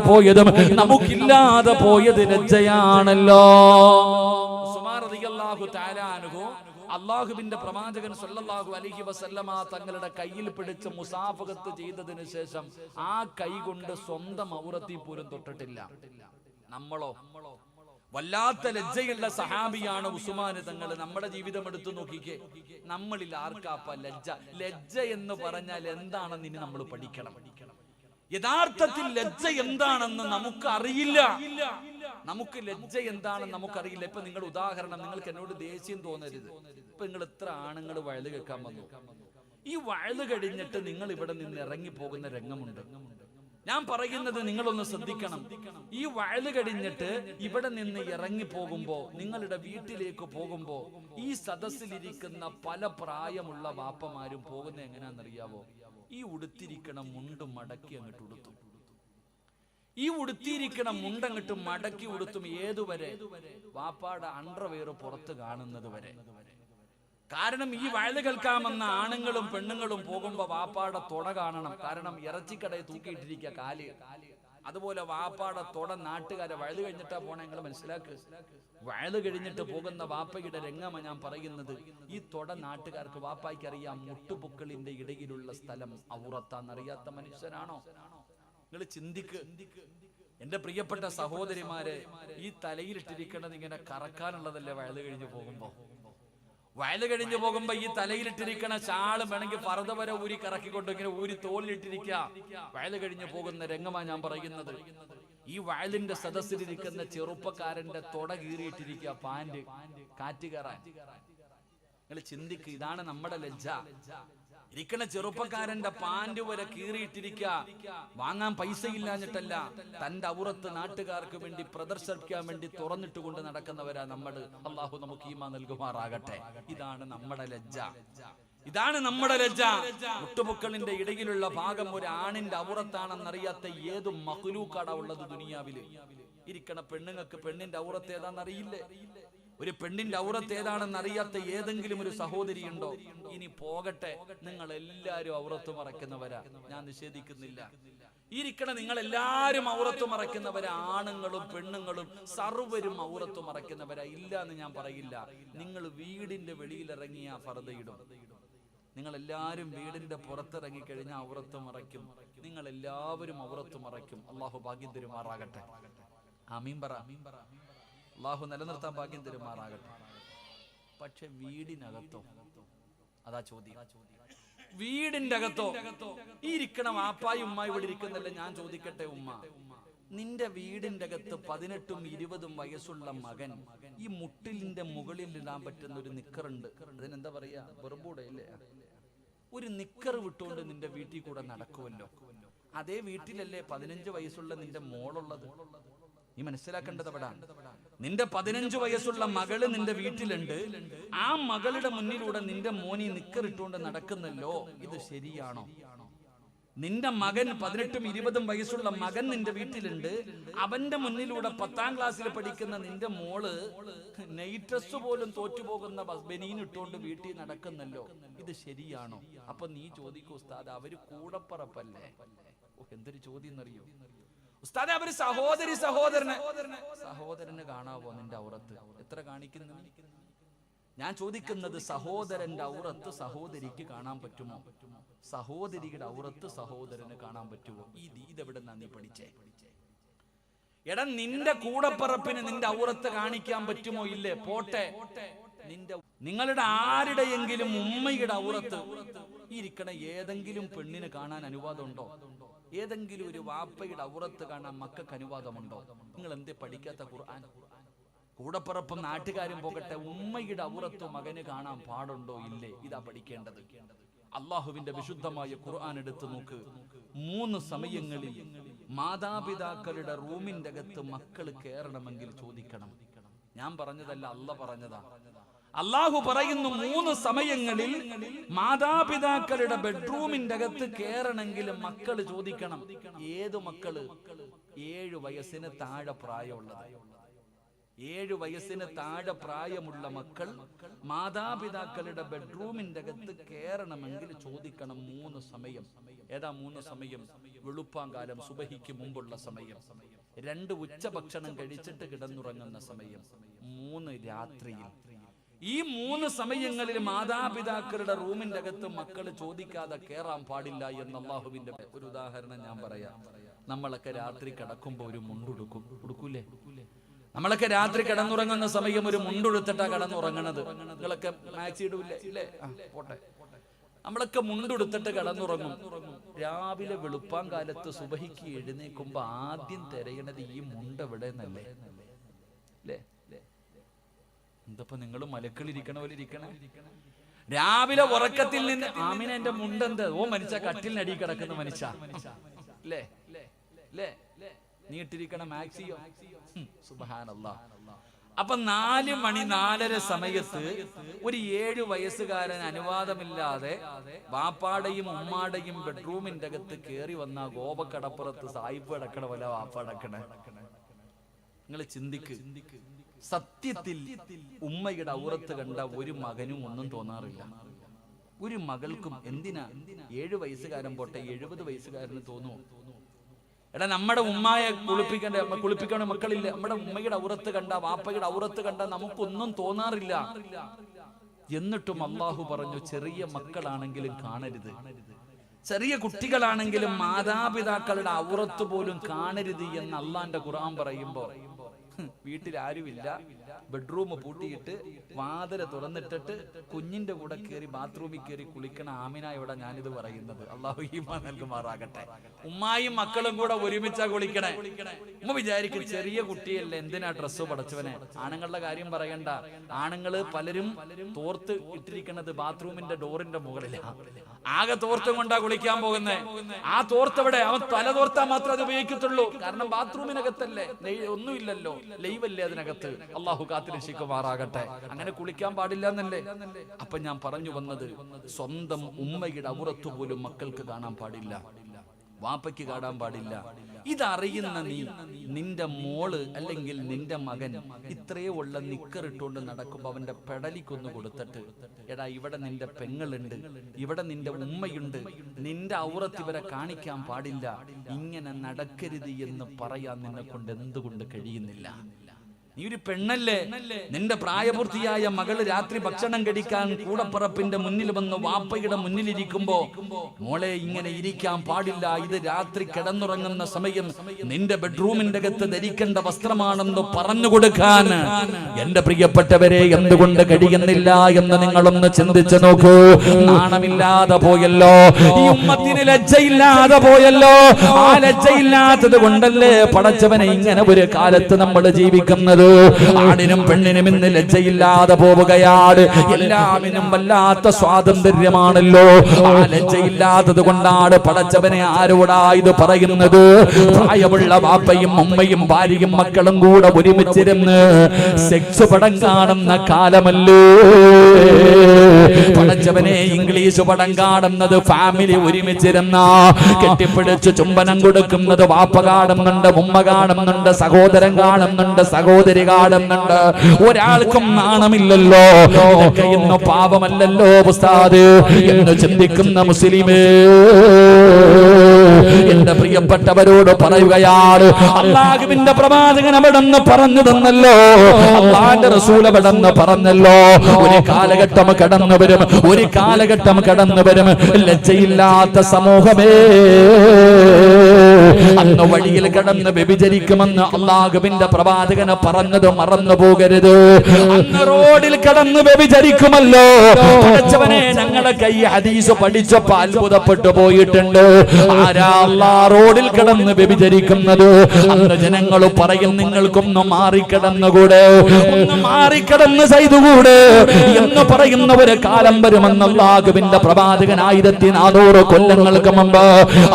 പോയത് ലജ്ജയാണല്ലോ. ഉസ്മാൻ റളിയല്ലാഹു തആല അൻഹു അല്ലാഹുവിന്റെ പ്രവാചകൻ സല്ലല്ലാഹു അലൈഹി വസല്ലമ തങ്ങളുടെ കയ്യിൽ പിടിച്ച് മുസാഫഹത്ത് ചെയ്തതിനു ശേഷം ആ കൈ കൊണ്ട് സ്വന്തം ഔറത്തിൽ പോലും തൊട്ടിട്ടില്ല. നമ്മളോ? വല്ലാത്ത ലജ്ജയുള്ള സഹാബിയാണ് ഉസ്മാൻ തങ്ങൾ. നമ്മുടെ ജീവിതം എടുത്തു നോക്കിക്കേ. നമ്മളിൽ ആർക്കാപ്പ ലജ്ജ? ലജ്ജ എന്ന് പറഞ്ഞാൽ എന്താണെന്ന് ഇനി നമ്മൾ പഠിക്കണം. യഥാർത്ഥത്തിൽ ലജ്ജ എന്താണെന്ന് നമുക്ക് അറിയില്ല. നമുക്ക് ലജ്ജ എന്താണെന്ന് നമുക്കറിയില്ല. ഇപ്പൊ നിങ്ങൾ ഉദാഹരണം, നിങ്ങൾക്ക് എന്നോട് ദേഷ്യം തോന്നരുത്. ഇപ്പൊ നിങ്ങൾ എത്ര ആണുങ്ങൾ വഴുത് കേൾക്കാൻ വന്നു. ഈ വഅദ് കഴിഞ്ഞിട്ട് നിങ്ങൾ ഇവിടെ നിന്ന് ഇറങ്ങിപ്പോകുന്ന രംഗമുണ്ട്. ഞാൻ പറയുന്നത് നിങ്ങളൊന്ന് ശ്രദ്ധിക്കണം. ഈ വഅദ് കഴിഞ്ഞിട്ട് ഇവിടെ നിന്ന് ഇറങ്ങി പോകുമ്പോ, നിങ്ങളുടെ വീട്ടിലേക്ക് പോകുമ്പോ, ഈ സദസ്സിലിരിക്കുന്ന പല പ്രായമുള്ള വാപ്പമാരും പോകുന്നത് എങ്ങനെയാണെന്നറിയാവോ? ഈ ഉടുത്തിരിക്കണം മുണ്ടും മടക്കി അങ്ങോട്ട് ഉടുത്തും. ഈ ഉടുത്തിരിക്കണം മുണ്ടങ്ങോട്ട് മടക്കി ഉടുത്തും. ഏതുവരെ? വാപ്പാടെ അണ്ടർവെയർ പുറത്ത് കാണുന്നത് വരെ. കാരണം ഈ വഅദ് കേൾക്കാമെന്ന ആണുങ്ങളും പെണ്ണുങ്ങളും പോകുമ്പോ വാപ്പാടെ തൊട കാണണം. കാരണം ഇറച്ചിക്കടയിൽ തൂക്കിയിട്ടിരിക്കുക കാല്. അതുപോലെ വാപ്പാടെ തൊട നാട്ടുകാരെ വഅദ് കഴിഞ്ഞിട്ടാ പോണേ. നിങ്ങൾ മനസ്സിലാക്ക്. വഅദ് കഴിഞ്ഞിട്ട് പോകുന്ന വാപ്പയുടെ രംഗമാണ് ഞാൻ പറയുന്നത്. ഈ തൊട നാട്ടുകാർക്ക്, വാപ്പായ്ക്ക് അറിയാം മുട്ടുപൊക്കളിന്റെ ഇടയിലുള്ള സ്ഥലം ഔറത്താന്നറിയാത്ത മനുഷ്യനാണോ? നിങ്ങൾ ചിന്തിക്ക്. എന്റെ പ്രിയപ്പെട്ട സഹോദരിമാരെ, ഈ തലയിലിട്ടിരിക്കണത് ഇങ്ങനെ കറക്കാനുള്ളതല്ലേ വഅദ് കഴിഞ്ഞ് പോകുമ്പോ? വയല് കഴിഞ്ഞു പോകുമ്പോ ഈ തലയിലിട്ടിരിക്കണ ഷാള് വേണമെങ്കിൽ ഫർദ വരെ ഊരി കറക്കിക്കൊണ്ട് ഇങ്ങനെ ഊരി തോലിലിട്ടിരിക്കുക. വയല് കഴിഞ്ഞു പോകുന്ന രംഗമാണ് ഞാൻ പറയുന്നത്. ഈ വയലിന്റെ സദസ്സിലിരിക്കുന്ന ചെറുപ്പക്കാരന്റെ തൊട കീറിയിട്ടിരിക്കുക, പാന്റ് കാറ്റ് കയറാൻ. നിങ്ങൾ ചിന്തിക്ക്. ഇതാണ് നമ്മുടെ ലജ്ജ. ഇരിക്കണ ചെറുപ്പക്കാരന്റെ പാന്റ് വരെ കീറിയിട്ടിരിക്കുക. വാങ്ങാൻ പൈസ ഇല്ലാഞ്ഞിട്ടല്ല, തന്റെ ഔറത്ത് നാട്ടുകാർക്ക് വേണ്ടി പ്രദർശിപ്പിക്കാൻ വേണ്ടി തുറന്നിട്ട് കൊണ്ട് നടക്കുന്നവരാ നമ്മള്. അള്ളാഹു നമുക്ക് ഈമാൻ നൽകുമാറാകട്ടെ. ഇതാണ് നമ്മുടെ ലജ്ജ. ഇതാണ് നമ്മുടെ ലജ്ജ. മുട്ടുപൊക്കളിന്റെ ഇടയിലുള്ള ഭാഗം ഒരു ആണിന്റെ ഔറത്താണെന്നറിയാത്ത ഏത് മഖ്ലൂക്കാടാ ഉള്ളത് ദുനിയാവില്? ഇരിക്കണ പെണ്ണുങ്ങൾക്ക് പെണ്ണിന്റെ ഔറത്ത് ഏതാണെന്നറിയില്ലേ? ഒരു പെണ്ണിന്റെ ഔറത്ത് ഏതാണെന്ന് അറിയാത്ത ഏതെങ്കിലും ഒരു സഹോദരി ഉണ്ടോ? ഇനി പോകട്ടെ, നിങ്ങൾ എല്ലാവരും ഔറത്ത് മറയ്ക്കുന്നവരാ, ഞാൻ നിഷേധിക്കുന്നില്ല. ഇരിക്കണ നിങ്ങൾ എല്ലാവരും ഔറത്ത് മറയ്ക്കുന്നവരാ. ആണുങ്ങളും പെണ്ണുങ്ങളും സർവരും ഔറത്ത് മറയ്ക്കുന്നവരാ. ഇല്ല എന്ന് ഞാൻ പറയില്ല. നിങ്ങൾ വീടിന്റെ വെളിയിലിറങ്ങിയ ഫർദയിടും. നിങ്ങൾ എല്ലാവരും വീടിന്റെ പുറത്തിറങ്ങി കഴിഞ്ഞാൽ ഔറത്ത് മറയ്ക്കും. നിങ്ങൾ എല്ലാവരും ഔറത്ത് മറയ്ക്കും. അള്ളാഹു ഭാഗ്യം തരുമാറാകട്ടെ. ആമീൻ പറ. അള്ളാഹു നിലനിർത്താൻ ഭാഗ്യം തരുമാറാകട്ടെ. പക്ഷെ വീടിനകത്തോ? അതാ ചോദ്യം. വീടിന്റെ അകത്തോ? ഈ ഇരിക്കണം വാപ്പായും ഉമ്മായി ഇവിടെ ഇരിക്കുന്നല്ലേ. ഞാൻ ചോദിക്കട്ടെ ഉമ്മ, നിന്റെ വീടിന്റെ അകത്ത് 18ഉം 20ഉം വയസ്സുള്ള മകൻ ഈ മുട്ടിലിന്റെ മുകളിൽ ഇടാൻ പറ്റുന്ന ഒരു നിക്കറുണ്ട്, അതിനെന്താ പറയാ? ബർബൂഡ ഇല്ലേ? ഒരു നിക്കർ വിട്ടുകൊണ്ട് നിന്റെ വീട്ടിൽ കൂടെ നടക്കുമല്ലോ. അതേ വീട്ടിലല്ലേ 15 വയസ്സുള്ള നിന്റെ മോളുള്ളത്? നീ മനസ്സിലാക്കേണ്ടത് അവിടെ. നിന്റെ 15 വയസ്സുള്ള മകള് നിന്റെ വീട്ടിലുണ്ട്. ആ മകളുടെ മുന്നിലൂടെ നിന്റെ മോനി നിക്കറിട്ടുകൊണ്ട് നടക്കുന്നല്ലോ. ഇത് ശരിയാണോ? നിന്റെ മകൻ 18ഉം 20ഉം വയസ്സുള്ള മകൻ നിന്റെ വീട്ടിലുണ്ട്. അവന്റെ മുന്നിലൂടെ 10ാം ക്ലാസ്സിൽ പഠിക്കുന്ന നിന്റെ മോള് നൈറ്റ് ഡ്രസ് പോലും തോറ്റുപോകുന്ന ബനീൻ ഇട്ടുകൊണ്ട് വീട്ടിൽ നടക്കുന്നല്ലോ. ഇത് ശരിയാണോ? അപ്പൊ നീ ചോദിക്കൂ, ഉസ്താദ് അവര് കൂടപ്പറപ്പല്ലേ? എന്തൊരു ചോദ്യം എന്നറിയോ ഉസ്താദെ? അവര് സഹോദരനെ കാണാവോ നിന്റെ ഔറത്ത്? എത്ര കാണിക്കുന്നു? ഞാൻ ചോദിക്കുന്നത്, സഹോദരന്റെ ഔറത്ത് സഹോദരിക്ക് കാണാൻ പറ്റുമോ? സഹോദരിയുടെ ഔറത്ത് സഹോദരന് കാണാൻ പറ്റുമോ? ഇതെവിടെ നീ പഠിച്ചേ? എടാ, നിന്റെ കൂടപ്പറപ്പിന് നിന്റെ ഔറത്ത് കാണിക്കാൻ പറ്റുമോ? ഇല്ലേ? പോട്ടെ, നിങ്ങളുടെ ആരുടെയെങ്കിലും ഉമ്മയുടെ ഔറത്ത് ഇരിക്കണ ഏതെങ്കിലും പെണ്ണിന് കാണാൻ അനുവാദമുണ്ടോ? ഏതെങ്കിലും ഒരു വാപ്പയുടെ ഔറത്ത് കാണാൻ മക്കൾക്ക് അനുവാദമുണ്ടോ? നിങ്ങൾ എന്തേ പഠിക്കാത്ത ഖുർആൻ? കൂടപ്പുറപ്പും നാട്ടുകാരും പോകട്ടെ, ഉമ്മയുടെ ഔറത്ത് മകന് കാണാൻ പാടുണ്ടോ? ഇല്ലേ? ഇതാ പഠിക്കേണ്ടത്. അള്ളാഹുവിന്റെ വിശുദ്ധമായ ഖുർആൻ എടുത്തു നോക്ക്. 3 സമയങ്ങളിൽ മാതാപിതാക്കളുടെ റൂമിന്റെ അകത്ത് മക്കൾ കയറണമെങ്കിൽ ചോദിക്കണം. ഞാൻ പറഞ്ഞതല്ല, അല്ല പറഞ്ഞതാ. അള്ളാഹു പറയുന്നു 3 സമയങ്ങളിൽ മാതാപിതാക്കളുടെ ബെഡ്റൂമിന്റെ അകത്ത് കയറണമെങ്കിൽ മക്കൾ ചോദിക്കണം. ഏത് മക്കള്? 7 വയസ്സിന് താഴെ പ്രായമുള്ളത്. 7 വയസ്സിന് താഴെ പ്രായമുള്ള മക്കൾ മാതാപിതാക്കളുടെ ബെഡ്റൂമിന്റെ അകത്ത് കയറണമെങ്കിൽ ചോദിക്കണം 3 സമയം. ഏതാ 3 സമയം? വെളുപ്പാങ്കാലം, സുബഹിക്ക് മുമ്പുള്ള സമയം, 2 ഉച്ചഭക്ഷണം കഴിച്ചിട്ട് കിടന്നുറങ്ങുന്ന സമയം, 3 രാത്രിയിൽ. ഈ 3 സമയങ്ങളിൽ മാതാപിതാക്കളുടെ റൂമിന്റെ അകത്ത് മക്കൾ ചോദിക്കാതെ കയറാൻ പാടില്ല എന്ന് അള്ളാഹുവിന്റെ. ഒരു ഉദാഹരണം ഞാൻ പറയാം. നമ്മളൊക്കെ രാത്രി കിടക്കുമ്പോ ഒരു മുണ്ടുടുക്കും, ഉടുക്കൂലേ? നമ്മളൊക്കെ രാത്രി കിടന്നുറങ്ങുന്ന സമയം ഒരു മുണ്ടുടുത്തിട്ടാ കിടന്നുറങ്ങണത്. നിങ്ങളൊക്കെ മാക്സി ഇടൂല്ലേ? ഇല്ലേ? പോട്ടെ. നമ്മളൊക്കെ മുണ്ടുടുത്തിട്ട് കിടന്നുറങ്ങും. രാവിലെ വെളുപ്പാൻ കാലത്ത് സുബഹിക്ക് എഴുന്നേക്കുമ്പോ ആദ്യം തിരയണത് ഈ മുണ്ട് എവിടെ നിന്നല്ലേ? അല്ലേ? എന്തപ്പോ നിങ്ങൾ മലക്കളിരിക്കണ പോലെ ഇരിക്കണേ? രാവിലെ ഉറക്കത്തിൽ നിന്ന് ആമിന എന്റെ മുണ്ടെന്ത് ഓ മനുഷ്യ കട്ടിലിനടി കിടക്കുന്ന മനുഷ്യ അല്ലേ നീ ഇട്ടിരിക്കണ മാക്സിയോ സുബ്ഹാനല്ലാഹ്. അപ്പൊ 4 മണി 4:30 സമയത്ത് ഒരു 7 വയസ്സുകാരൻ അനുവാദമില്ലാതെ വാപ്പാടയും ഉമ്മാടയും ബെഡ്റൂമിന്റെ അകത്ത് കയറി വന്ന ഗോപക്കടപ്പുറത്ത് സായിപ്പ് അടക്കണ പോലെ വാപ്പ അടക്കണേ. നിങ്ങൾ ചിന്തിക്ക്. സത്യത്തിൽ ഉമ്മയുടെ ഔറത്ത് കണ്ട ഒരു മകനും ഒന്നും തോന്നാറില്ല, ഒരു മകൾക്കും. എന്തിനാ 7 വയസ്സുകാരൻ പോട്ടെ 70 വയസ്സുകാരന് തോന്നുമോ? എടാ നമ്മുടെ ഉമ്മയെ കുളിപ്പിക്കണ മക്കളില്ല. നമ്മുടെ ഉമ്മയുടെ ഔറത്ത് കണ്ട വാപ്പയുടെ ഔറത്ത് കണ്ട നമുക്കൊന്നും തോന്നാറില്ല. എന്നിട്ടും അള്ളാഹു പറഞ്ഞു ചെറിയ മക്കളാണെങ്കിലും കാണരുത്, ചെറിയ കുട്ടികളാണെങ്കിലും മാതാപിതാക്കളുടെ ഔറത്ത് പോലും കാണരുത് എന്ന് അള്ളാന്റെ ഖുർആൻ പറയുമ്പോ വീട്ടിൽ ആരുമില്ല, ബെഡ്റൂം പൂട്ടിയിട്ട് വാതിൽ തുറന്നിട്ടിട്ട് കുഞ്ഞിന്റെ കൂടെ കയറി ബാത്റൂമിൽ കയറി കുളിക്കണ ആമിനായോടെ ഞാനിത് പറയുന്നത്. അള്ളാഹു ഈമാൻ നൽകുമാറാകട്ടെ. ഉമ്മായും മക്കളും കൂടെ ഒരുമിച്ചാ കുളിക്കണേ. ഉമ്മ വിചാരിക്കും ചെറിയ കുട്ടിയല്ലേ എന്തിനാ ഡ്രസ്സ് പടച്ചവനെ. ആണുങ്ങളുടെ കാര്യം പറയണ്ട, ആണുങ്ങള് പലരും തോർത്ത് ഇട്ടിരിക്കണത് ബാത്റൂമിന്റെ ഡോറിന്റെ മുകളിലാണ്. ആകെ തോർത്തും കൊണ്ടാ കുളിക്കാൻ പോകുന്നേ. ആ തോർത്തെവിടെ? അവൻ തല തോർത്താൻ മാത്രമേ അത് ഉപയോഗിക്കത്തുള്ളൂ. കാരണം ബാത്റൂമിനകത്തല്ലേ, ഒന്നുമില്ലല്ലോ, ലൈവല്ലേ അതിനകത്ത്. അള്ളാഹു കാത്തിരക്ഷിക്കുമാറാകട്ടെ. അങ്ങനെ കുളിക്കാൻ പാടില്ല എന്നല്ലേ. അപ്പൊ ഞാൻ പറഞ്ഞു വന്നത്, സ്വന്തം ഉമ്മയുടെ ഔറത്ത് പോലും മക്കൾക്ക് കാണാൻ പാടില്ല, വാപ്പയ്ക്ക് കാണാൻ പാടില്ല. ഇതറിയുന്ന നീ നിന്റെ മോള് അല്ലെങ്കിൽ നിന്റെ മകൻ ഇത്രയേ ഉള്ള നിക്കറിട്ടുകൊണ്ട് നടക്കുമ്പോ അവന്റെ പെടലിക്കൊന്ന് കൊടുത്തിട്ട്, എടാ ഇവിടെ നിന്റെ പെങ്ങളുണ്ട്, ഇവിടെ നിന്റെ ഉമ്മയുണ്ട്, നിന്റെ ഔറത്ത് ഇവരെ കാണിക്കാൻ പാടില്ല, ഇങ്ങനെ നടക്കരുത് എന്ന് പറയാൻ നിന്നെ കൊണ്ട് എന്തുകൊണ്ട് കഴിയുന്നില്ല? നീ ഒരു പെണ്ണല്ലേ, നിന്റെ പ്രായപൂർത്തിയായ മകള് രാത്രി ഭക്ഷണം കഴിക്കാൻ കൂടപ്പറപ്പിന്റെ മുന്നിൽ വന്ന് വാപ്പയുടെ മുന്നിലിരിക്കുമ്പോ മോളെ ഇങ്ങനെ ഇരിക്കാൻ പാടില്ല, ഇത് രാത്രി കിടന്നുറങ്ങുന്ന സമയം നിന്റെ ബെഡ്റൂമിന്റെ അകത്ത് ധരിക്കേണ്ട വസ്ത്രമാണെന്ന് പറഞ്ഞു കൊടുക്കാൻ എന്റെ പ്രിയപ്പെട്ടവരെ എന്തുകൊണ്ട് കഴിയുന്നില്ല എന്ന് നിങ്ങളൊന്ന് ചിന്തിച്ചു നോക്കൂ. നാണമില്ലാതെ പോയല്ലോ, ഈ ഉമ്മത്തിന് ലജ്ജയില്ലാതെ പോയല്ലോ. ആ ലജ്ജയില്ലാത്തത് കൊണ്ടല്ലേ പടച്ചവനെ ഇങ്ങനെ ഒരു കാലത്ത് നമ്മൾ ജീവിക്കുന്നത്. ആണിനും പെണ്ണിനും ഇന്ന് ലജ്ജയില്ലാതെ പോവുകയാണ്. എല്ലാമിനും വല്ലാത്ത സ്വാതന്ത്ര്യമാണല്ലോ. ആ ലജ്ജയില്ലാത്തത് കൊണ്ടാണ് പടച്ചവനെ ആരോടാ ഇത് പറയുന്നത്? പ്രായമുള്ള വാപ്പയും ഉമ്മയും ഭാര്യയും മക്കളും കൂടെ ഒരുമിച്ചിരുന്ന് സെക്സ് പടം കാണുന്ന കാലമല്ലോ. പടച്ചവനെ ഇംഗ്ലീഷ് പടം കാണുന്നത് ഫാമിലി ഒരുമിച്ചിരുന്ന കെട്ടിപ്പിടിച്ച് ചുംബനം കൊടുക്കുന്നത് വാപ്പ കാണുന്നുണ്ട്, ഉമ്മ കാണുന്നുണ്ട്, സഹോദരൻ കാണുന്നുണ്ട്, സഹോദരി കാണുന്നുണ്ട്. ഒരാൾക്കും നാണമില്ലല്ലോ. ഇതൊക്കെ ഇന്ന് പാപമല്ലല്ലോ ഉസ്താദ് എന്ന് ചിന്തിക്കുന്ന മുസ്ലിമേ, എന്റെ പ്രിയപ്പെട്ടവരോട് പറയുകയാണ്, അല്ലാഹുവിന്റെ പ്രവാചകൻ അവിടെന്ന് പറഞ്ഞു തന്നല്ലോ, അല്ലാഹുവിന്റെ റസൂൽ അവിടെന്ന് പറഞ്ഞല്ലോ, ഒരു കാലഘട്ടം കടന്നു വരും, ഒരു കാലഘട്ടം കടന്നു വരും, ലജ്ജയില്ലാത്ത സമൂഹമേ. അന്ന് വഴിയിൽ കടന്ന് വ്യഭിചരിക്കുമെന്ന് അല്ലാഹുവിന്റെ പ്രവാചകന് പറഞ്ഞത് മറന്നു പോകരുത്. അന്ന് റോഡിൽ കടന്ന് വ്യഭിചരിക്കുമല്ലോ. പടച്ചവനെ, ഞങ്ങളൊക്കെ ഈ ഹദീസ് പഠിച്ചപ്പോ അത്ഭുതപ്പെട്ടു പോയിട്ടുണ്ട്. ആരാ അല്ലാഹ് റോഡിൽ കടന്ന് വ്യഭിചരിക്കുന്നത്? അന്ന് ജനങ്ങൾ പറയും, നിങ്ങൾക്കൊന്ന് മാറിക്കിടന്നുകൂടെ, ഒന്ന് മാറിക്കിടന്ന് ചെയ്തുകൂടെ എന്ന് പറയുന്ന ഒരു കാലം വരുമെന്ന് അല്ലാഹുവിന്റെ പ്രവാചകൻ 1400 കൊല്ലങ്ങൾക്ക് മുമ്പ്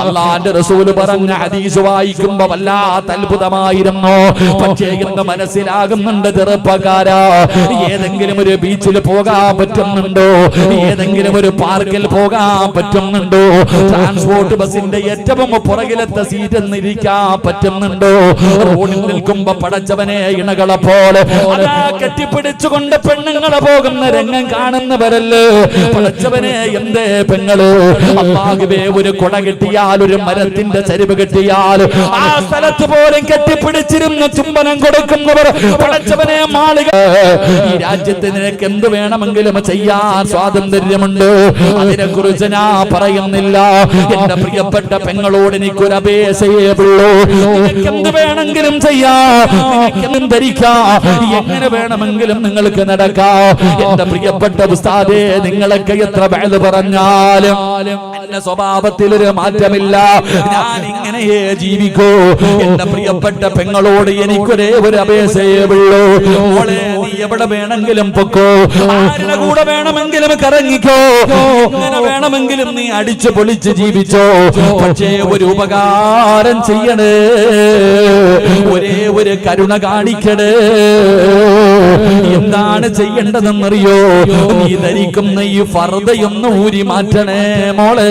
അല്ലാഹുവിന്റെ റസൂൽ പറഞ്ഞ ഹദീസ് വായിക്കുമ്പോ വല്ലാത്ത അത്ഭുതമായിരുന്നു. പക്ഷേ ഇന്ന് മനസ്സിലാകുന്നുണ്ട് ചെറുപ്പക്കാരാ, ഏതെങ്കിലും ഒരു ബീച്ചിൽ പോകാൻ പറ്റുന്നുണ്ടോ? ഏതെങ്കിലും ഒരു പാർക്കിൽ പോകാൻ പറ്റുന്നുണ്ടോ? ട്രാൻസ്പോർട്ട് ബസിന്റെ ഏറ്റവും പുറകിലത്തെ സീറ്റിൽ ഇരിക്കാൻ പറ്റുന്നുണ്ടോ? റോഡിൽ നിൽക്കുമ്പോ പടച്ചവനെ ഇണകളെ പോലെ അതാ കെട്ടിപ്പിടിച്ചുകൊണ്ട് പെണ്ണുങ്ങളെ പോകുന്ന രംഗം കാണുന്നവരല്ലേ പടച്ചവനെ. എന്തേ പെങ്ങള്, അല്ലാഹുവേ, ഒരു കുട കിട്ടിയാൽ, ഒരു മരത്തിന്റെ ചരിവ് കിട്ടിയാൽ ആ സ്ഥലത്ത് പോലും കെട്ടിപ്പിടിച്ചിരുന്ന് ചുംബനം കൊടുക്കുന്നവർ പടച്ചവനെ മാളിക. ഈ രാജ്യത്ത് നിനക്ക് എന്ത് വേണമെങ്കിലും ചെയ്യാൻ സ്വാതന്ത്ര്യമുണ്ട്, അതിനെ കുറിച്ച് ഞാൻ പറയുന്നില്ല. എന്റെ പ്രിയപ്പെട്ട പെങ്ങളോട് എനിക്കൊരു അപേക്ഷയേ ഉള്ളൂ, നിനക്ക് എന്ത് വേണമെങ്കിലും ചെയ്യാം, നിനക്കെന്തും ധരിക്കാം, എങ്ങനെ വേണമെങ്കിലും നിങ്ങൾക്ക് നടക്കാം. എന്റെ പ്രിയപ്പെട്ട ഉസ്താദേ, നിങ്ങളൊക്കെ എത്ര വഅദ് പറഞ്ഞാലും എന്റെ സ്വഭാവത്തിലൊരു മാറ്റമില്ല, ഞാൻ ഇങ്ങനെയേ ജീവിക്കൂ. എന്റെ പ്രിയപ്പെട്ട പെങ്ങളോട് എനിക്കൊരേ ഒരു അപേക്ഷയേ ഉള്ളൂ, മോളെ നീ എവിടെ വേണമെങ്കിലും പൊക്കോ, ആരുടെ കൂടെ വേണമെങ്കിലും കറങ്ങിക്കോ, എങ്ങനെ വേണമെങ്കിലും നീ അടിച്ചു പൊളിച്ച് ജീവിച്ചോ, പക്ഷേ ഒരു ഉപകാരം ചെയ്യണേ, ഒരേ ഒരു കരുണ കാണിക്കണേ. എന്താണ് ചെയ്യേണ്ടതെന്നറിയോ? നീ ധരിക്കുന്ന ഈ ഫർദയൊന്ന് ഊരി മാറ്റണേ മോളെ.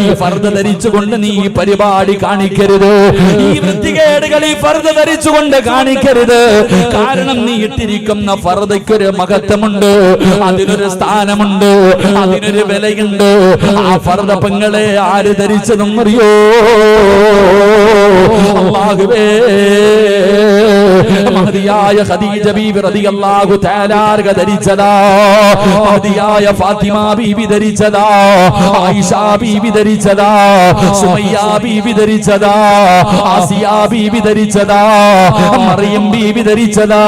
ഈ ഫർദ ധരിച്ചുകൊണ്ട് നീ ഈ പരിപാടി കാണിക്കരുത്, ഈ വൃത്തികേടുകൾ ഈ ഫർദ ധരിച്ചുകൊണ്ട് കാണിക്കരുത്. കാരണം നീ ഇട്ടിരിക്കുന്ന ഫർദയ്ക്കൊരു മഹത്വമുണ്ട്, അതിനൊരു സ്ഥാനമുണ്ട്, അതിനൊരു വിലയുണ്ട്. ആ ഫർദ പെങ്ങളെ ആര് ധരിച്ചതെന്നറിയോ? അല്ലാഹുവേ, മഹദിയായ ഖദീജ ബീവി റളിയല്ലാഹു തആല അൻഹ ധരിച്ചതാ, മഹദിയായ ഫാത്തിമ ബീവി ധരിച്ചതാ, ആയിഷ ബീവി ധരിച്ചതാ, സുമയ്യ ബീവി ധരിച്ചതാ, ആസിയ ബീവി ധരിച്ചതാ, മറിയം ബീവി ധരിച്ചതാ,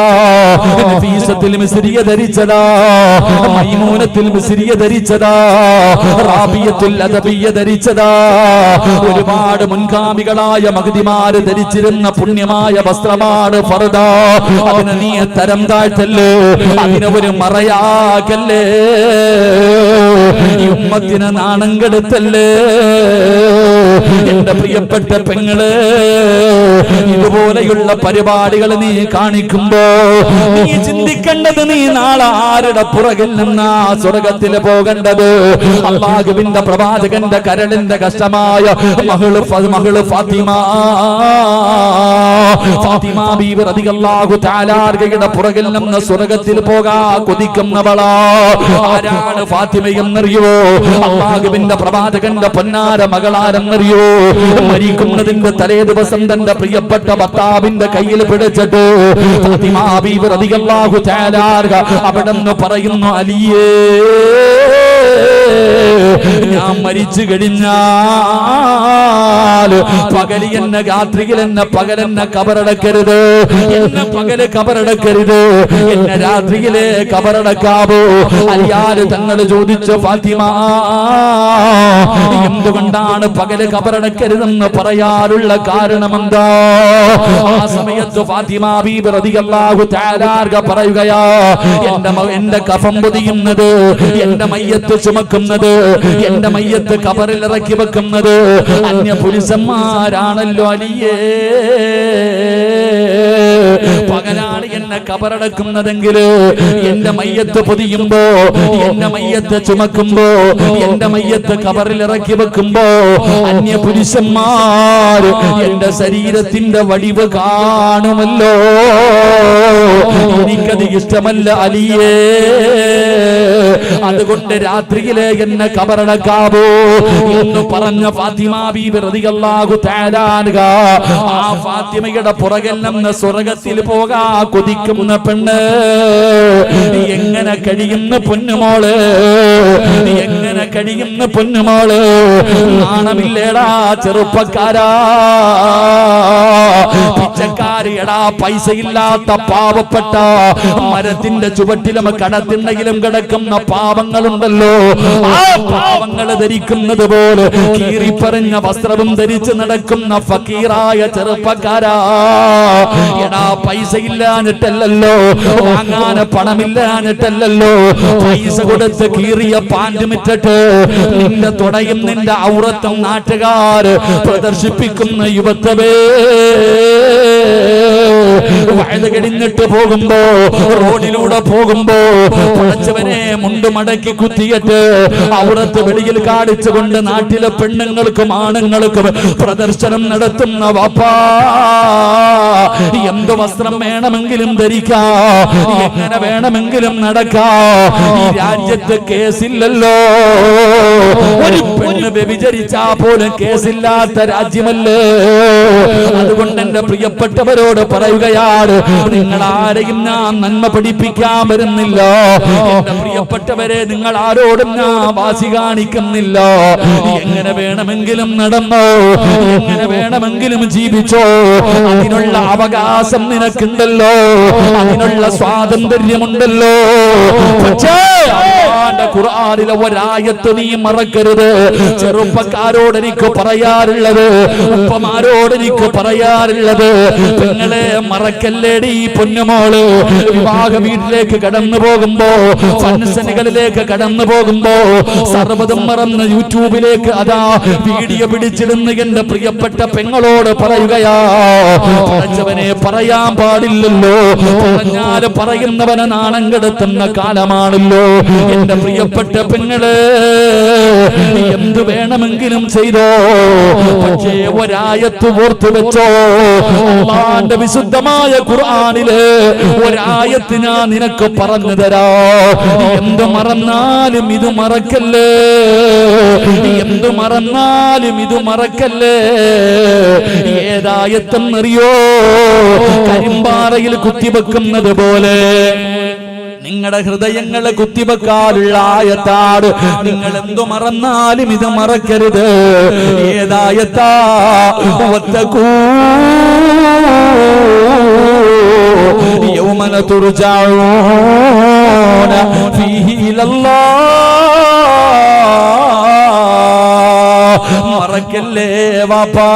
നഫീസത്തുൽ മിസ്രിയ ധരിച്ചതാ, മൈമൂനത്തുൽ മിസ്രിയ ധരിച്ചതാ, റാബിയത്തുൽ അദബിയ ധരിച്ചതാ. ഒരുപാട് മുൻഗാമികളായ മഹദിമാര് ധരിച്ചിരുന്ന പുണ്യമായ വസ്ത്രമാണ് ഫർദ. അതിനെ നീ തരം താഴ്ത്തല്ലേ, അതിനെ ഒരു മറയാക്കല്ലേ, ഈ ഉമ്മത്തിനെ നാണം കെടുത്തല്ലേ. എന്റെ പ്രിയപ്പെട്ട പെങ്ങള്, ഇതുപോലെയുള്ള പരിപാടികൾ നീ കാണിക്കുമ്പോ നീ ചിന്തിക്കേണ്ടത്, നീ നാളെ ആരുടെ പുറകിൽ നിന്നാ സ്വർഗത്തിൽ പോകേണ്ടത്? അല്ലാഹുവിന്റെ പ്രവാചകന്റെ കരളിന്റെ കഷ്ടമായ മകള് ഫാത്തിമ ബീവി റളിയല്ലാഹു തആല അൻഹയുടെ പുറകിൽ നിന്ന് സ്വർഗത്തിൽ പോകാ കൊതിക്കുന്നവളാ. ആരാണ് ഫാത്തിമയെന്നറിയോ? അല്ലാഹുവിന്റെ പ്രവാചകന്റെ പൊന്നാര മകളാരെന്നറിയോ? മരിക്കുന്നതിന്റെ തലേ ദിവസം തന്റെ പ്രിയപ്പെട്ട ഭർത്താവിന്റെ കയ്യിൽ പിടിച്ചിട്ട് ഫാത്തിമ ബീവി റളിയല്ലാഹു തആല അൻഹ അവിടെന്ന് പറയുന്നു, അലിയേ, ഞാൻ മരിച്ചു കഴിഞ്ഞാൽ പകല് എന്നെ, രാത്രിയിൽ എന്നെ, പകലെന്നെ കബറടക്കരുത്, എന്നെ പകല് കബറടക്കരുത്, എന്നെ രാത്രിയിലെ കബറടക്കാവോ? അലിയാല് തങ്ങൾ ചോദിച്ചു, ഫാത്തിമ, എന്തുകൊണ്ടാണ് പകല് കബറടക്കരുതെന്ന് പറയാനുള്ള കാരണമെന്താ? ആ സമയത്ത് ഫാത്തിമ ബീബി റളിയല്ലാഹു തആല അൻഹ പറയുകയാ, എന്റെ കഫം പൊതിയുന്നത്, എന്റെ മയ്യത്ത് ചുമക്കുന്നത്, എന്റെ മയ്യത്ത് കബറിൽ ഇറക്കി വെക്കുന്നത് അന്യ പുരുഷന്മാരാണല്ലോ അലിയേ. പകലാണ് എന്നെ കബറടക്കുന്നതെങ്കിൽ എന്റെ മയ്യത്ത് പൊതിയുമ്പോ, എന്റെ മയ്യത്ത് ചുമക്കുമ്പോ, എന്റെ മയ്യത്ത് കബറിൽ ഇറക്കി വെക്കുമ്പോ അന്യ പുരുഷന്മാർ എന്റെ ശരീരത്തിന്റെ വടിവ് കാണുമല്ലോ. എനിക്കത് ഇഷ്ടമല്ല അലിയേ, അതുകൊണ്ട് രാത്രിയിലെ എന്നെ കബറടക്കാവോ എന്ന് പറഞ്ഞ ഫാത്തിമ ബീബി റളിയല്ലാഹു തആല അൻഹ ആ ഫാത്തിമയുടെ പുറകിൽ നിന്ന് സ്വർഗ്ഗത്തിൽ പോകാ കൊതിക്കുന്ന പെണ്ണ് എങ്ങനെ കഴിയുന്ന പൊന്നുമോള്, എങ്ങനെ കഴിയുന്ന പൊന്നുമോള്? നാണമില്ലേടാ ചെറുപ്പക്കാരാ, പിച്ചക്കാരിയടാ, പൈസയില്ലാത്ത പാവപ്പെട്ട മരത്തിന്റെ ചുവട്ടിലും കടത്തിണ്ടെങ്കിലും കിടക്കുന്ന പാവങ്ങളുണ്ടല്ലോ, ആ പാവങ്ങള് ധരിക്കുന്നത് പോലെ കീറിപ്പറഞ്ഞ വസ്ത്രവും ധരിച്ച് നടക്കുന്ന ഫക്കീറായ ചെറുപ്പക്കാരാ, എടാ പൈസ ഇല്ലാഞ്ഞിട്ടല്ലോ, വാങ്ങാൻ പണമില്ലാഞ്ഞിട്ടല്ലോ, പൈസ കൊടുത്ത് കീറിയ പാൻറ് ഇട്ടിട്ട് നിന്റെ തുടയും നിന്റെ ഔറത്തും നാട്ടുകാർ പ്രദർശിപ്പിക്കുന്ന യുവത്വമേ, വയത് കഴിഞ്ഞിട്ട് പോകുമ്പോ, റോഡിലൂടെ പോകുമ്പോ പടച്ചവനെ മുണ്ട് മടക്കി കുത്തിയിട്ട് ഔറത്ത് വെളിയിൽ കാണിച്ചുകൊണ്ട് നാട്ടിലെ പെണ്ണുങ്ങൾക്കും ആണുങ്ങൾക്കും പ്രദർശനം നടത്തുന്ന വാപ്പാ, എന്ത് വസ്ത്രം വേണമെങ്കിലും ധരിക്കാ, എങ്ങനെ വേണമെങ്കിലും നടക്കാ. ഈ രാജ്യത്ത് കേസില്ലല്ലോ, ഒരു പെണ്ണ് വ്യഭിചരിച്ചാ പോലും കേസില്ലാത്ത രാജ്യമല്ലേ. അതുകൊണ്ട് എന്റെ പ്രിയപ്പെട്ടവരോട് പറയുകയാ, പറയുകയാണ്, നിങ്ങൾ ആരെയും ഞാൻ നന്മ പഠിപ്പിക്കാൻ വരുന്നില്ല. എന്റെ പ്രിയപ്പെട്ടവരെ, നിങ്ങൾ ആരോടും ഞാൻ വാശി കാണിക്കുന്നില്ല. എങ്ങനെ വേണമെങ്കിലും നടന്നോ, എങ്ങനെ വേണമെങ്കിലും ജീവിച്ചോ, അതിനുള്ള അവകാശം നിനക്കുണ്ടല്ലോ, അതിനുള്ള സ്വാതന്ത്ര്യമുണ്ടല്ലോ. പക്ഷേ അല്ലാഹുവിന്റെ ഖുർആനിലെ ഒരായത്ത് നീ മറക്കരുത്. ചെറുപ്പക്കാരോട് എനിക്ക് പറയാറുള്ളത്, ഉപ്പമാരോട് എനിക്ക് പറയാറുള്ളത്, നിങ്ങളെ മറക്കല്ലേടി പൊന്നുമോള്. വിവാഹ വീട്ടിലേക്ക് കടന്നു പോകുമ്പോ, ഫംഗ്ഷനുകളിലേക്ക് കടന്നു പോകുമ്പോ സർവ്വതും മറന്ന് യൂട്യൂബിലേക്ക് അതാ വീഡിയോ പിടിച്ചിടുന്ന എന്റെ പ്രിയപ്പെട്ട പെങ്ങളോട് പറയുകയാ, പഠിച്ചവനെ പറയാൻ പാടില്ലല്ലോ, പറഞ്ഞാല് പറയുന്നവനെ നാണം കെടുത്തുന്ന കാലമാണല്ലോ. എന്റെ പ്രിയപ്പെട്ട പെങ്ങള്, എന്തു വേണമെങ്കിലും ചെയ്തോ, പക്ഷേ ഒരായത്ത് ഓർത്തു വെച്ചോ. അല്ലാഹുവിന്റെ വിശുദ്ധമായ ഖുർആനില് ഒരായത്ത് ഞാൻ നിനക്ക് പറഞ്ഞു തരാ. എന്തു മറന്നാലും ഇത് മറക്കല്ലേ, എന്തു മറന്നാലും ഇത് മറക്കല്ലേ. ഏതായത്തെന്നറിയോ? കരിമ്പാറയിൽ കുത്തിവെക്കുന്നത് പോലെ നിങ്ങളുടെ ഹൃദയങ്ങളെ കുത്തിവെക്കാനുള്ള ആയത്താണ്. നിങ്ങൾ എന്തു മറന്നാലും ഇത് മറക്കരുത്. ഏതായത്താ? വത്തഖൂ യൗമന തുർജഊന ഫീഹി ഇലല്ലാഹ്. മറക്കല്ലേ വാപ്പാ,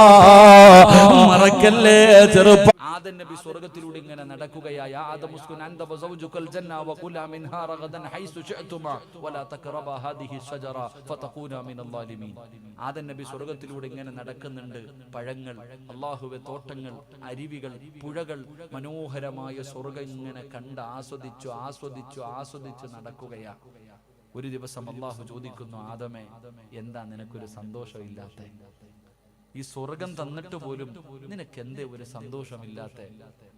മറക്കല്ലേ ചെറുപ്പ. ആദം നബി സ്വർഗ്ഗത്തിലൂടെ ഇങ്ങനെ നടക്കുകയായി. ആദം ഉസ്കുൻ അൻത വസൗജുകൽ ജന്ന വകുല മിൻഹാ റഗദൻ ഹൈസു ശഅതുമാ വലാ തഖറബാ ഹാദിഹി ശജറ ഫതകൂനാ മിനൽ ളാലിമീൻ. ആദം നബി സ്വർഗ്ഗത്തിലൂടെ ഇങ്ങനെ നടക്കുന്നുണ്ട്. പഴങ്ങൾ, അല്ലാഹുവേ തോട്ടങ്ങൾ, അരുവികൾ, പുഴകൾ, മനോഹരമായ സ്വർഗ്ഗം ഇങ്ങനെ കണ്ട് ആസ്വദിച്ചു ആസ്വദിച്ചു ആസ്വദിച്ചു നടക്കുകയാ. ഒരു ദിവസം അല്ലാഹു ചോദിക്കുന്നു, ആദമേ, എന്താ നിനക്കൊരു സന്തോഷമില്ലാത്ത? ഈ സ്വർഗം തന്നിട്ട് പോലും നിനക്ക് എന്തേ ഒരു സന്തോഷമില്ലാത്ത?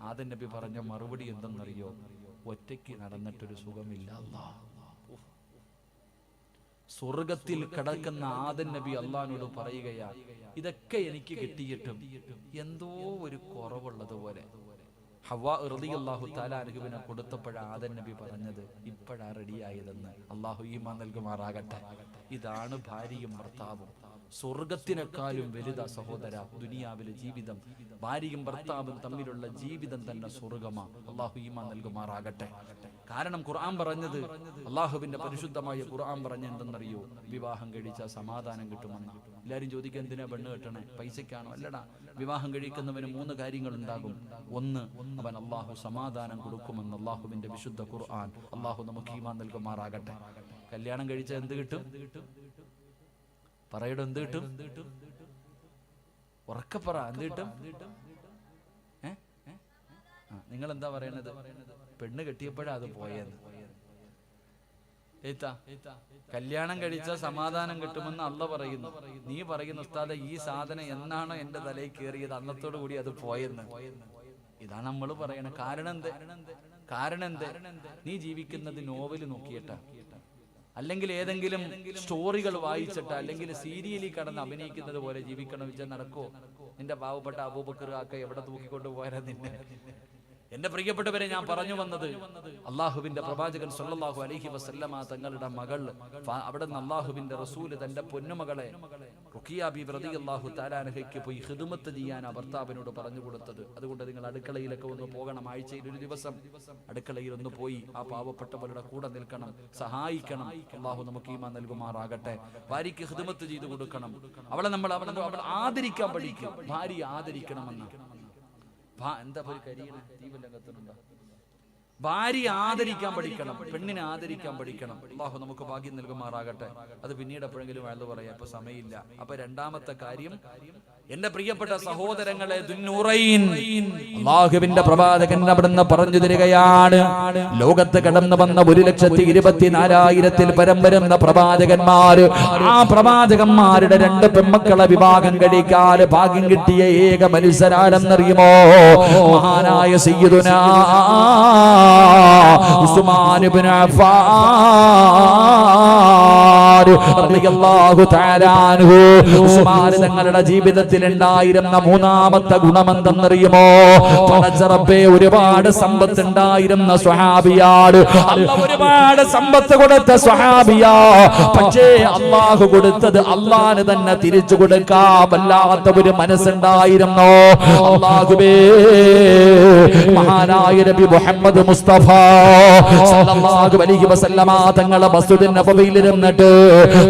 ആദം നബി പറഞ്ഞ മറുപടി എന്തെന്നറിയോ? ഒറ്റയ്ക്ക് നടന്നിട്ടൊരു സുഖമില്ല. സ്വർഗത്തിൽ കിടക്കുന്ന ആദം നബി അള്ളാഹിനോട് പറയുകയാ, ഇതൊക്കെ എനിക്ക് കിട്ടിയിട്ടും എന്തോ ഒരു കുറവുള്ളതുപോലെ. ഹവ്വാ റളിയല്ലാഹു തആല അൻഹുവിനെ കൊടുത്തപ്പോഴാ ആദം നബി പറഞ്ഞത്, ഇപ്പോഴാ റെഡിയായതെന്ന്. അള്ളാഹു ഈമാൻ നൽകുമാറാകട്ടെ. ഇതാണ് ഭാര്യയും ഭർത്താവും. സ്വർഗത്തിനേക്കാളും വലുതാ സഹോദര ദുനിയാവിലെ ജീവിതം. ഭാര്യയും ഭർത്താവും തമ്മിലുള്ള ജീവിതം തന്നെ സ്വർഗമാ. അള്ളാഹു ഈമാൻ നൽകുമാറാകട്ടെ. കാരണം ഖുർആൻ പറഞ്ഞത്, അള്ളാഹുവിന്റെ പരിശുദ്ധമായ ഖുർആൻ പറഞ്ഞ എന്തെന്നറിയോ? വിവാഹം കഴിച്ചാൽ സമാധാനം കിട്ടുമെന്ന. എല്ലാരും ചോദിക്കുക, എന്തിനാ പെണ്ണ് കെട്ടണേ? പൈസക്കാണോ? അല്ലടാ. വിവാഹം കഴിക്കുന്നവന് 3 കാര്യങ്ങൾ ഉണ്ടാകും. ഒന്ന്, അവൻ അള്ളാഹു സമാധാനം കൊടുക്കുമെന്ന് അള്ളാഹുവിന്റെ വിശുദ്ധ ഖുർആൻ. അള്ളാഹു നമുക്ക് ഈമാൻ നൽകുമാറാകട്ടെ. കല്യാണം കഴിച്ചാൽ എന്ത് കിട്ടും? പറയടോ, എന്ത് കിട്ടും? ഉറക്കപ്പറ, എന്ത് കിട്ടും? നിങ്ങൾ എന്താ പറയണത്? പെണ്ണ് കെട്ടിയപ്പോഴാ അത് പോയെന്ന്. കല്യാണം കഴിച്ച സമാധാനം കിട്ടുമെന്ന് അള്ള പറയുന്നു. നീ പറയുന്ന ഉസ്താദെ, ഈ സാധനം എന്നാണോ എന്റെ തലയിൽ കയറിയത് അന്നത്തോടു കൂടി അത് പോയെന്ന്. ഇതാണ് നമ്മൾ പറയണത്. കാരണം എന്ത്? നീ ജീവിക്കുന്നത് നോവല് നോക്കിയിട്ടാ, അല്ലെങ്കിൽ ഏതെങ്കിലും സ്റ്റോറികൾ വായിച്ചിട്ട്, അല്ലെങ്കിൽ സീരിയലിൽ കടന്ന് അഭിനയിക്കുന്നത് പോലെ ജീവിക്കണം വെച്ചാൽ നടക്കോ? നിന്റെ പാവപ്പെട്ട അബൂബക്കർ കാക്ക എവിടെ തൂക്കിക്കൊണ്ട് പോയാലും നിന്നെ. എന്റെ പ്രിയപ്പെട്ടവരെ, ഞാൻ പറഞ്ഞു വന്നത്, അള്ളാഹുവിന്റെ പ്രവാചകൻ സല്ലല്ലാഹു അലൈഹി വസല്ലമ തങ്ങളുടെ മകൾ, അവിടെ നിന്ന് അള്ളാഹുവിന്റെ റസൂല് തന്റെ പൊന്നുമകളെ റുഖിയ ബീവി റളിയല്ലാഹു തആല അൻഹയ്ക്ക് പോയി ഖിദ്മത്ത് ചെയ്യാൻ ആ ഭർത്താവിനോട് പറഞ്ഞു കൊടുത്തത്. അതുകൊണ്ട് നിങ്ങൾ അടുക്കളയിലൊക്കെ ഒന്ന് പോകണം. ആഴ്ചയിൽ ഒരു ദിവസം അടുക്കളയിൽ ഒന്ന് പോയി ആ പാവപ്പെട്ടവരുടെ കൂടെ നിൽക്കണം, സഹായിക്കണം. അള്ളാഹു നമുക്ക് ഈമാൻ നൽകുമാറാകട്ടെ. ഭാര്യയ്ക്ക് ഖിദ്മത്ത് ചെയ്തു കൊടുക്കണം. അവളെ നമ്മൾ ആദരിക്കാൻ പഠിക്കും. ഭാര്യ ആദരിക്കണമെന്ന്. എന്താ പോയി കരിയണ തീവെല്ലാം കത്തുന്നുണ്ടോ? ഭാര്യ ആദരിക്കാൻ പഠിക്കണം, പെണ്ണിനെ ആദരിക്കാൻ പഠിക്കണം. അല്ലാഹു നമുക്ക് ഭാഗ്യം നൽകുമാറാകട്ടെ. അത് പിന്നീട് എപ്പോഴെങ്കിലും വഴു പറയാം, ഇപ്പൊ സമയമില്ല. അപ്പൊ രണ്ടാമത്തെ കാര്യം, എന്റെ പ്രിയപ്പെട്ട സഹോദരങ്ങളെ, ദുന്നൂറൈൻ, അല്ലാഹുവിന്റെ പ്രവാചകൻ അവിടുന്ന് പറഞ്ഞു തരികയാണ്, ലോകത്ത് കടന്നു വന്ന 1,24,000 പരം വരുന്ന പ്രവാചകന്മാര്, ആ പ്രവാചകന്മാരുടെ 2 പെൺമക്കളെ വിവാഹം കഴിക്കാൻ ഭാഗ്യം കിട്ടിയ ഏക മനുഷ്യരാരെന്നറിയുമോ? മഹാനായ സയ്യിദുനാ ഉസ്മാൻ ഇബ്നു അഫ്ഫാൻ റളിയല്ലാഹു തആല അൻഹു ഉസ്മാൻ തങ്ങളുടെ ജീവിതത്തിൽ ഉണ്ടായിരുന്ന മൂന്നാമത്തെ ഗുണമെന്തെന്നറിയുമോ? പടച്ചറബ്ബേ, ഒരുപാട് സമ്പത്ത് ഉണ്ടായിരുന്ന സ്വഹാബിയാണ്. അല്ലാഹു ഒരുപാട് സമ്പത്ത് കൊടുത്ത സ്വഹാബിയാ. പക്ഷേ അല്ലാഹു കൊടുത്തത് അല്ലാഹുവിന് തന്നെ തിരിച്ചു കൊടുക്കാൻ വല്ലാത്ത ഒരു മനസ്സുണ്ടായിരുന്നു. അല്ലാഹുവേ, മഹാനായ നബി മുഹമ്മദ് മുസ്തഫ സല്ലല്ലാഹു അലൈഹി വസല്ലമ തങ്ങളെ മസ്ജിദുൻ നബവിയിൽ ഇരുന്നിട്ട്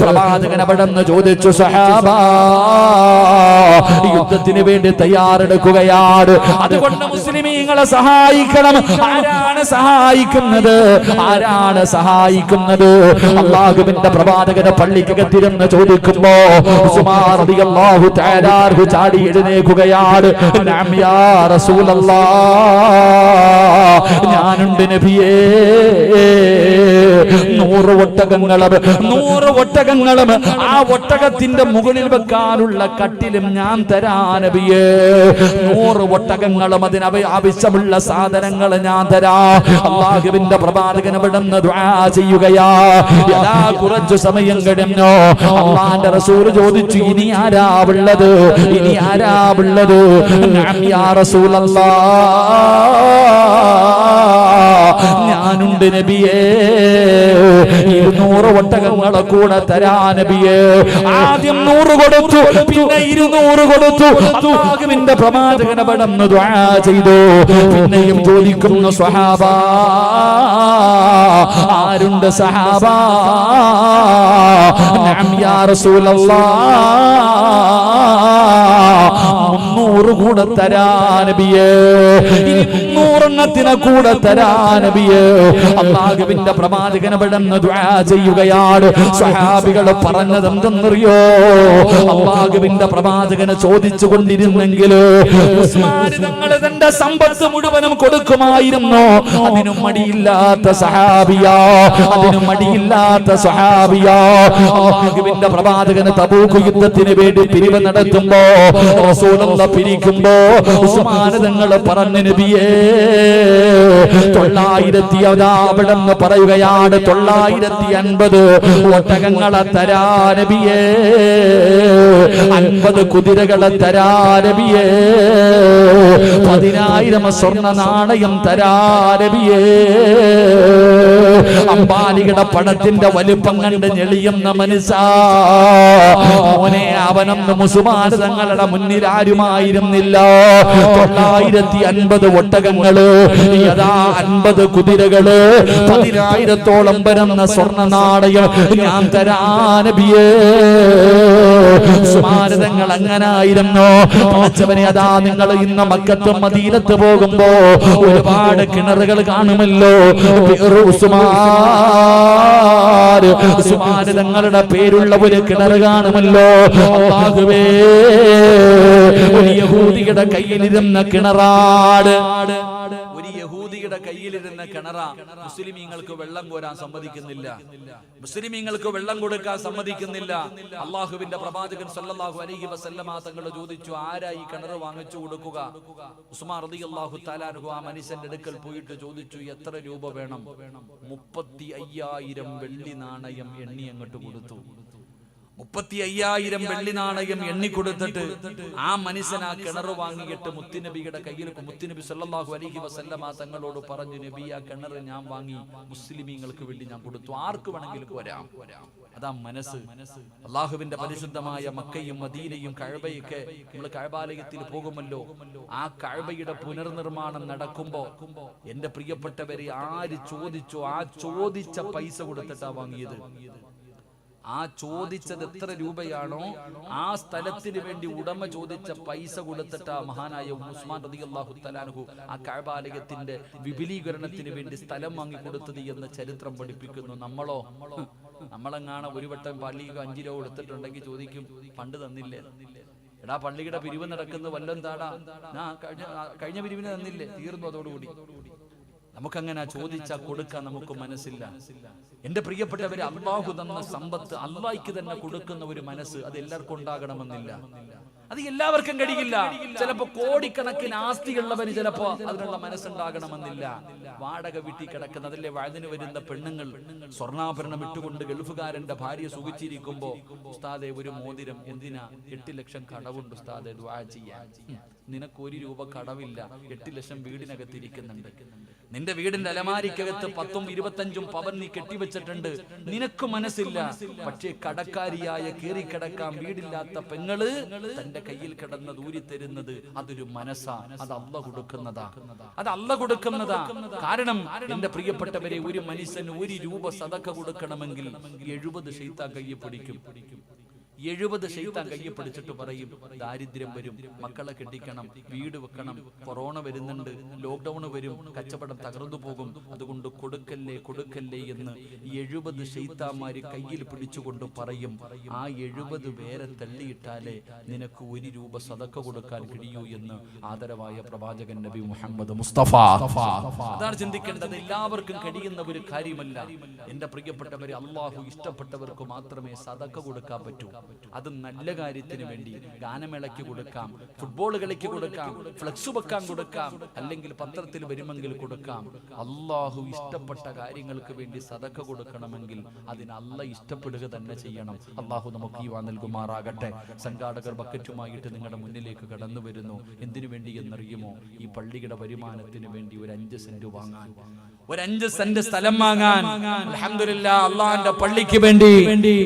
പ്രവാചകൻ അവിടുന്ന് ചോദിച്ചു, സഹാബ, യുദ്ധത്തിന് വേണ്ടി തയ്യാറെടുക്കുകയാണ്, അതുകൊണ്ട് മുസ്ലിമീങ്ങളെ സഹായിക്കണം. ആരാണ് സഹായിക്കുന്നത്? ആരാണ് സഹായിക്കുന്നത്? അല്ലാഹുവിന്റെ പ്രവാചകനെ പള്ളിക്കകത്തിരുന്ന് ചോദിക്കുമ്പോ ഉസ്മാൻ റളിയല്ലാഹു തആല അൻഹു ചാടി എഴുന്നേൽക്കുകയാണ്. നഅം യാ റസൂലല്ലാഹ്, ഞാനുണ്ട് നബിയേ. 100 ഒട്ടകങ്ങളും ആ ഒട്ടകത്തിന്റെ മുകളിൽ വെക്കാനുള്ള കട്ടിലും ഞാൻ തരാ നബിയേ. 100 ഒട്ടകങ്ങളും അതിന് ആവശ്യമുള്ള സാധനങ്ങൾ ഞാൻ തരാ. അല്ലാഹുവിന്റെ പ്രവാചകൻ അവിടുന്ന് ദുആ ചെയ്യുകയാ. കുറച്ചു സമയം കഴിഞ്ഞു അല്ലാഹുവിന്റെ റസൂൽ ചോദിച്ചു, ഇനി ആരാ ഉള്ളത്? ഇനി ആരാ ഉള്ളത്? നഅം യാ റസൂലല്ലാഹ്, ഞാനുണ്ട് നബിയേ. 200 ഒട്ടകങ്ങളെ കൂടെ തരാ നബിയേ. ആദ്യം 100 കൊടുത്തു, പിന്നെ 200 കൊടുത്തു. അല്ലാഹുവിന്റെ പ്രവാചകൻ അവിടുന്ന് ദുആ ചെയ്തു. പിന്നെയും ചോദിക്കുന്നു, സ്വഹാബ, ആരുണ്ട് സഹാബ? നഅം യാ റസൂലല്ലാഹ്, 300 കൂടെ തരാ നബിയേ. 300 എണ്ണത്തിനെ കൂടെ തരാ നബിയേ. അല്ലാഹുവിന്റെ പ്രവാചകൻ അവിടുന്ന് ദുആ ചെയ്യുകയാണ്. സ്വഹാബികൾ പറഞ്ഞത് എന്തെന്നറിയോ? അല്ലാഹുവിന്റെ പ്രവാചകനെ ചോദിച്ചു കൊണ്ടിരുന്നെങ്കിൽ ഉസ്മാൻ തങ്ങൾ തന്റെ സമ്പത്ത് മുഴുവനും കൊടുക്കുമായിരുന്നു. അതിനും മടിയില്ലാത്ത സഹാബിയാ, അതിനും മടിയില്ലാത്ത സഹാബിയാ. അല്ലാഹുവിന്റെ പ്രവാചകന് തബൂക്ക് യുദ്ധത്തിന് വേണ്ടി പിരിവ് നടത്തുമ്പോ, റസൂലുള്ളാഹി പിരിക്കുമ്പോ ഉസ്മാൻ തങ്ങൾ പറഞ്ഞു, നബിയേ, 900 അവിടെന്ന് പറയുകയാണ്, 950 ഒട്ടകങ്ങളെ തരാ നബിയേ. 50 കുതിരകളെ തരാ നബിയേ. 10,000 സ്വർണ്ണ നാണയം തരാ നബിയേ. അംബാനിയുടെ പണത്തിന്റെ വലിപ്പം കണ്ട് ഞെളിയുന്ന മനസ്സാ. മോനെ, അവനൊന്നും ഉസ്മാൻ തങ്ങളുടെ മുന്നിൽ ആരുമായിരുന്നില്ല. 950 ഒട്ടകങ്ങള്, യഥാ 50 കുതിരകള്, 10,000-ഓളം വരുന്ന സ്വർണ്ണ നാണയം ഞാൻ തരാ നബിയേ. ഉസ്മാൻ തങ്ങൾ അങ്ങനായിരുന്നു. പടച്ചവനെ, അതാ നിങ്ങൾ ഇന്ന് മക്കത്തും മദീനത്ത് പോകുമ്പോ ഒരുപാട് കിണറുകൾ കാണുമല്ലോ. ഉസ്മാൻ തങ്ങളുടെ പേരുള്ള ഒരു കിണർ കാണുമല്ലോ. അല്ലാഹുവേ, ഒരു യഹൂദിയുടെ കയ്യിലിരുന്ന കിണറാട്, ഒരു യഹൂദിയുടെ കയ്യിലിരുന്ന കിണറ. മുസ്ലിമീങ്ങൾക്ക് വെള്ളം കോരാൻ സമ്മതിക്കുന്നില്ല, മുസ്ലിമീങ്ങൾക്ക് വെള്ളം കൊടുക്കാൻ സമ്മതിക്കുന്നില്ല. അല്ലാഹുവിന്റെ പ്രവാചകൻ സല്ലല്ലാഹു അലൈഹി വസല്ലമ തങ്ങൾ ചോദിച്ചു, ആരാ ഈ കിണർ വാങ്ങിച്ചു കൊടുക്കുക? ഉസ്മാൻ റളിയല്ലാഹു തആല അൻഹു ആ മനുഷ്യന്റെ അടുക്കൽ പോയിട്ട് ചോദിച്ചു, എത്ര രൂപ വേണം? 35,000 വെള്ളി നാണയം എണ്ണി അങ്ങോട്ട് കൊടുത്തു. 35,000 വെള്ളി നാണയം എണ്ണിക്കൊടുത്തിട്ട് ആ മനുഷ്യൻ ആ കിണർ വാങ്ങിയിട്ട് മുത്തുനബിയുടെ കയ്യിൽ, മുത്തുനബി സല്ലല്ലാഹു അലൈഹി വസല്ലമ തങ്ങളോട് പറഞ്ഞു, നബി, ആ കിണർ ഞാൻ വാങ്ങി മുസ്ലിമീങ്ങൾക്ക് വേണ്ടി ഞാൻ കൊടുത്തു, ആർക്ക് വേണമെങ്കിലും വരാം. അതാ മനസ്സ്. അല്ലാഹുവിന്റെ പരിശുദ്ധമായ മക്കയും മദീനയും കഅബയൊക്കെ നമ്മൾ കഅബാലയത്തിൽ പോകുമല്ലോ. ആ കഅബയുടെ പുനർനിർമ്മാണം നടക്കുമ്പോ എന്റെ പ്രിയപ്പെട്ടവരെ, ആര് ചോദിച്ചോ ആ ചോദിച്ച പൈസ കൊടുത്തിട്ടാ വാങ്ങിയത്. ആ ചോദിച്ചത് എത്ര രൂപയാണോ ആ സ്ഥലത്തിന് വേണ്ടി ഉടമ ചോദിച്ച പൈസ കൊടുത്തിട്ട് മഹാനായ ഉസ്മാൻ റളിയല്ലാഹു തആല അൻഹു ആ കഅബാലയത്തിന്റെ വിപുലീകരണത്തിന് വേണ്ടി സ്ഥലം വാങ്ങി കൊടുത്തത് എന്ന് ചരിത്രം പഠിപ്പിക്കുന്നു. നമ്മളെങ്ങാണ് ഒരു വട്ടം പള്ളിക്ക് 5 രൂപ കൊടുത്തിട്ടുണ്ടെങ്കിൽ ചോദിക്കും, പണ്ട് തന്നില്ലേ? എടാ, പള്ളിയുടെ പിരിവ് നടക്കുന്ന വല്ലം താടാ, കഴിഞ്ഞ പിരിവിന് തന്നില്ലേ? തീർന്നു, അതോടുകൂടി. നമുക്കങ്ങനെ ചോദിച്ചാൽ കൊടുക്കാൻ നമുക്ക് മനസ്സില്ല. എന്റെ പ്രിയപ്പെട്ടവരെ, അല്ലാഹു തന്ന സമ്പത്ത് അല്ലാഹ്ക്ക് തന്നെ കൊടുക്കുന്ന ഒരു മനസ്സ് അത് എല്ലാവർക്കും ഉണ്ടാകണമെന്നില്ല. അത് എല്ലാവർക്കും കഴിയില്ല. ചിലപ്പോ കോടിക്കണക്കിന് ആസ്തിയുള്ളവന് ചിലപ്പോ അതിനുള്ള മനസ്സുണ്ടാകണമെന്നില്ല. വാടക വീട്ടിൽ കിടക്കുന്നതല്ലേ വഴുതിന് വരുന്ന പെണ്ണുങ്ങൾ സ്വർണ്ണാഭരണം ഇട്ടുകൊണ്ട് ഗൾഫുകാരന്റെ ഭാര്യ സുഖിച്ചിരിക്കുമ്പോ ഉസ്താദെ ഒരു മോതിരം എന്തിനാ? 8 ലക്ഷം കടവുണ്ട് ഉസ്താദെ, ദുആ ചെയ്യാൻ. നിനക്ക് 1 രൂപ കടവില്ല, 8 ലക്ഷം വീടിനകത്തിരിക്കുന്നുണ്ട്. നിന്റെ വീടിന്റെ അലമാരിക്കകത്ത് 10ഉം 25ഉം പവൻ നീ കെട്ടിവെച്ചിട്ടുണ്ട്. നിനക്ക് മനസ്സില്ല. പക്ഷേ കടക്കാരിയായ കേറിക്കിടക്കാൻ വീടില്ലാത്ത പെങ്ങള് തന്റെ കയ്യിൽ കിടന്ന് ദൂരി തരുന്നത് അതൊരു മനസ്സാ. അത് അല്ലാഹു കൊടുക്കുന്നതാ. അത് അല്ലാഹു കൊടുക്കുന്നതാ. കാരണം എന്റെ പ്രിയപ്പെട്ടവരെ, ഒരു മനുഷ്യന് 1 രൂപ സദഖ കൊടുക്കണമെങ്കിൽ 70 ശൈത്താൻ കയ്യിൽ പിടിക്കും. 70 ശൈത്താൻ കയ്യെ പിടിച്ചിട്ട് പറയും, ദാരിദ്ര്യം വരും, മക്കളെ കെട്ടിക്കണം, വീട് വെക്കണം, കൊറോണ വരുന്നുണ്ട്, ലോക്ക്ഡൌൺ വരും, കച്ചവടം തകർന്നു പോകും, അതുകൊണ്ട് കൊടുക്കല്ലേ കൊടുക്കല്ലേ എന്ന് 70 ശൈത്താന്മാര് കയ്യിൽ പിടിച്ചുകൊണ്ട് പറയും. ആ 70 പേരെ തള്ളിയിട്ടാലേ നിനക്ക് 1 രൂപ സദഖ കൊടുക്കാൻ കഴിയൂ എന്ന് ആദരവായ പ്രവാചകൻ നബി മുഹമ്മദ് മുസ്തഫ. അതാണ് ചിന്തിക്കേണ്ടത്. എല്ലാവർക്കും കഴിയുന്ന ഒരു കാര്യമല്ല. എന്റെ പ്രിയപ്പെട്ടവരെ, അള്ളാഹു ഇഷ്ടപ്പെട്ടവർക്ക് മാത്രമേ സദഖ കൊടുക്കാൻ പറ്റൂ. അത് നല്ല കാര്യത്തിന് വേണ്ടി ഗാനമേളയ്ക്ക് കൊടുക്കാം, ഫുട്ബോൾ കളിക്ക് കൊടുക്കാം, ഫ്ലെക്സ് വെക്കാൻ കൊടുക്കാം, അല്ലെങ്കിൽ പത്രത്തിൽ വരുമെങ്കിൽ കൊടുക്കാം. അള്ളാഹു ഇഷ്ടപ്പെട്ട കാര്യങ്ങൾക്ക് വേണ്ടി സദഖ കൊടുക്കണമെങ്കിൽ അതിന് അല്ലാഹ് ഇഷ്ടപ്പെടുക തന്നെ ചെയ്യണം. അള്ളാഹു നമുക്ക് ഈവ നൽകുമാറാകട്ടെ. സംഘാടകർ ബക്കറ്റുമായിട്ട് നിങ്ങളുടെ മുന്നിലേക്ക് കടന്നു വരുന്നു. എന്തിനു വേണ്ടി എന്നറിയുമോ? ഈ പള്ളിയുടെ വരുമാനത്തിന് വേണ്ടി ഒരു 5 സെന്റ് വാങ്ങാൻ, ഒരു 5 സെന്റ് സ്ഥലം വാങ്ങാൻ. അൽഹംദുലില്ലാഹ്, അള്ളാഹുവിന്റെ പള്ളിക്ക് വേണ്ടി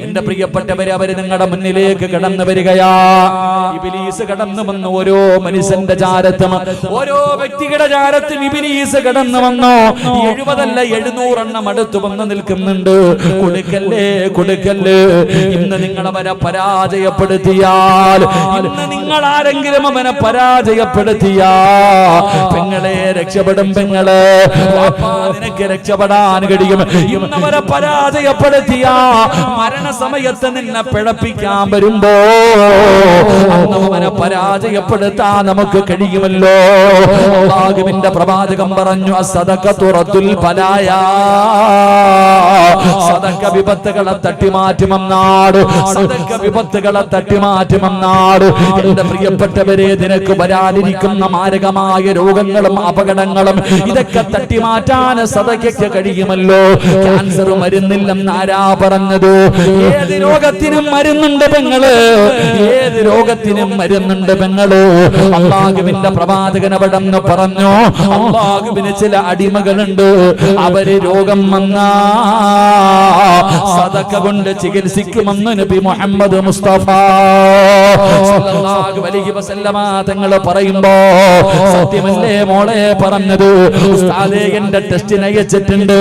എന്റെ പ്രിയപ്പെട്ടവരെ, അവര് നിങ്ങളുടെ മുന്നിലേക്ക് കടന്നു വരികയാ. ഇബ്ലീസ് കടന്നു വന്നു. ഓരോ മനുഷ്യന്റെ ചാരത്തും, ഓരോ വ്യക്തിയുടെ ചാരത്തും ഇബ്ലീസ് കടന്നു വന്നു. 70 അല്ല 700 എണ്ണം അടുത്ത് വന്ന് നിൽക്കുന്നുണ്ട്. കൊടുക്കല്ലേ കൊടുക്കല്ലേ. ഇന്ന് നിങ്ങൾ അവനെ പരാജയപ്പെടുത്തിയാൽ, ഇന്ന് നിങ്ങൾ ആരെങ്കിലും അവനെ പരാജയപ്പെടുത്തിയാ, പെങ്ങളെ രക്ഷപ്പെടും. പെങ്ങളെ നിനക്ക് രക്ഷപ്പെടാൻ കഴിയും. ഇന്നവരെ പരാജയപ്പെടുത്തിയ മരണസമയത്ത് നിന്നെ പിഴപ്പിക്കാൻ വരുമ്പോ അവനെ പരാജയപ്പെടുത്താൻ നമുക്ക് കഴിയുമല്ലോ. അല്ലാഹുവിന്റെ പ്രവാചകൻ പറഞ്ഞു, അസ്സദഖതു റദ്ദുൽ ബലായാ. സദഖ വിപത്തുകളെ തട്ടിമാറ്റുമെന്നാണ്. സദഖ വിപത്തുകളെ തട്ടിമാറ്റുമെന്നാണ്. എന്റെ പ്രിയപ്പെട്ടവരെ, നിനക്ക് വരാനിരിക്കുന്ന മാരകമായ രോഗങ്ങളും അപകടങ്ങളും ഇതൊക്കെ തട്ടിമാറ്റാൻ സദഖയ്ക്ക് കഴിയുമല്ലോ. ക്യാൻസർ മരുന്നില്ലെന്ന് ആരാ പറഞ്ഞത്? ഏത് രോഗത്തിനും മരുന്നുണ്ട് പെങ്ങള്, ഏത് രോഗത്തിനും മരുന്നുണ്ട് പെങ്ങള്. അല്ലാഹുവിന്റെ പ്രവാചകൻ അവിടെന്ന് പറഞ്ഞു, അല്ലാഹുവിന് ചില അടിമകളുണ്ട്, അവര് രോഗം വന്നാ സദഖ കൊണ്ട് ചികിത്സിക്കുമെന്ന് നബി മുഹമ്മദ് മുസ്തഫ സല്ലല്ലാഹു അലൈഹി വസല്ലമ തങ്ങൾ പറയുമ്പോ, സത്യമല്ലേ മോളെ പറഞ്ഞത്? ഉസ്താദേ, എന്റെ ടെസ്റ്റിന് അയച്ചിട്ടുണ്ട്,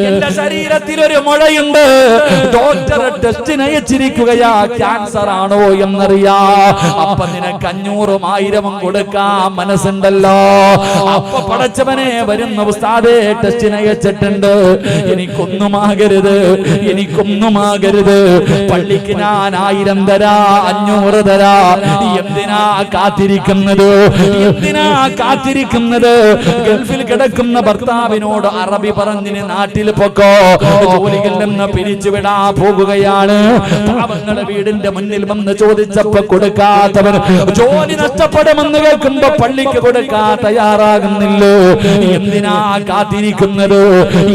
എന്റെ ശരീരത്തിൽ ഒരു മുഴയുണ്ട്, ഡോക്ടർ ടെസ്റ്റിന് അയച്ചിരിക്കുകയാ, ക്യാൻസർ ആണോ എന്നറിയാ. അപ്പൊ നിനക്ക് 500ഉം 1000ഉം കൊടുക്കാൻ മനസ്സുണ്ടല്ലോ. അപ്പൊ പടച്ചവനെ വരുന്ന ഉസ്താദേ, ടെസ്റ്റിന് അയച്ചിട്ടുണ്ട്, എനിക്കൊന്നുമാകരുത്, എനിക്കൊന്നുമാകരുത്. പള്ളിക്ക് ഞാൻ 1000 തരാ, 500 തരാ. എന്തിനാ കാത്തിരിക്കുന്നത്? എന്തിനാ കാത്തിരിക്കുന്നത്? ഗൾഫിൽ കിടക്കുന്ന ഭർത്താവിനോട് അറബി പറഞ്ഞിന് നാട്ടിൽ പൊക്കോ, ജോലിയിൽ നിന്ന് പിരിച്ചുവിടാ പോകുകയാണ്. പാവങ്ങളുടെ വീടിന്റെ മുന്നിൽ വന്ന് ചോദിച്ചപ്പോ കൊടുക്കാത്തവർ, ജോലി നഷ്ടപ്പെടുമെന്ന് കേൾക്കുമ്പോ പള്ളിക്ക് കൊടുക്കാൻ തയ്യാറാകുന്നില്ലോ. എന്തിനാ കാത്തിരിക്കുന്നത്?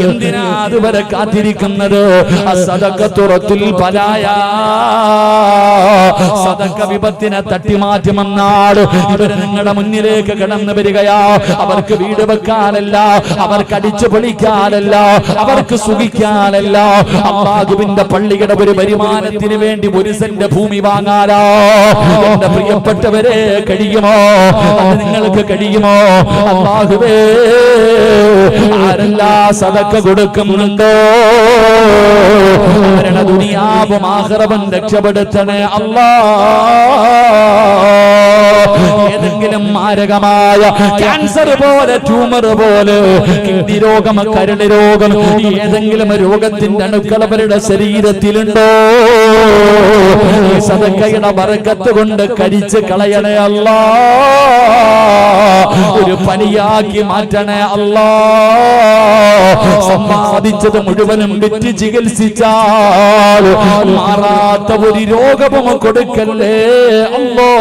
എന്തിനാ അതുവരെ കാത്തിരിക്കുന്നത്? അസ്സദഖതു റദ്ദുൽ ബലായാ. സദഖ വിപത്തിനെ തട്ടിമാറ്റുമെന്നാണ്. ഇവര് നിങ്ങളുടെ മുന്നിലേക്ക് കടന്നു വരികയാ. അവർക്ക് വീട് വെക്കാനല്ല, അവർക്ക് അടിച്ചു പൊളിക്കാനല്ല, അവർക്ക് സുഖിക്കാനല്ല, അല്ലാഹുവിന്റെ പള്ളിയുടെ ഒരു വരുമാനത്തിന് വേണ്ടി 1 സെന്റ് ഭൂമി വാങ്ങാനോ. എന്റെ പ്രിയപ്പെട്ടവരെ, കഴിയുമോ? അത് നിങ്ങൾക്ക് കഴിയുമോ? അല്ലാഹുവേ, ആരെല്ലാം സദഖ കൊടുക്കുന്നുണ്ടോ അവരുടെ ദുനിയാവും ആഖിറവും രക്ഷപ്പെടുത്തണേ അല്ലാ. ഏതെങ്കിലും മാരകമായ ക്യാൻസർ പോലെ, ട്യൂമർ പോലെ, കിഡ്നി രോഗം, കരൾ രോഗം, ഏതെങ്കിലും രോഗത്തിന്റെ അണുക്കൾ അവരുടെ ശരീരത്തിലുണ്ടോ? ഈ സദഖയുടെ ബറക്കത്ത് കൊണ്ട് കരിച്ച് കളയണേ അല്ലാ. ഒരു പനിയാക്കി മാറ്റണേ അല്ലാ. സമ്പാദിച്ചത് മുഴുവനും വിറ്റ് ചികിത്സിച്ചാൽ മാറാത്ത ഒരു രോഗവും കൊടുക്കല്ലേ അല്ലാ.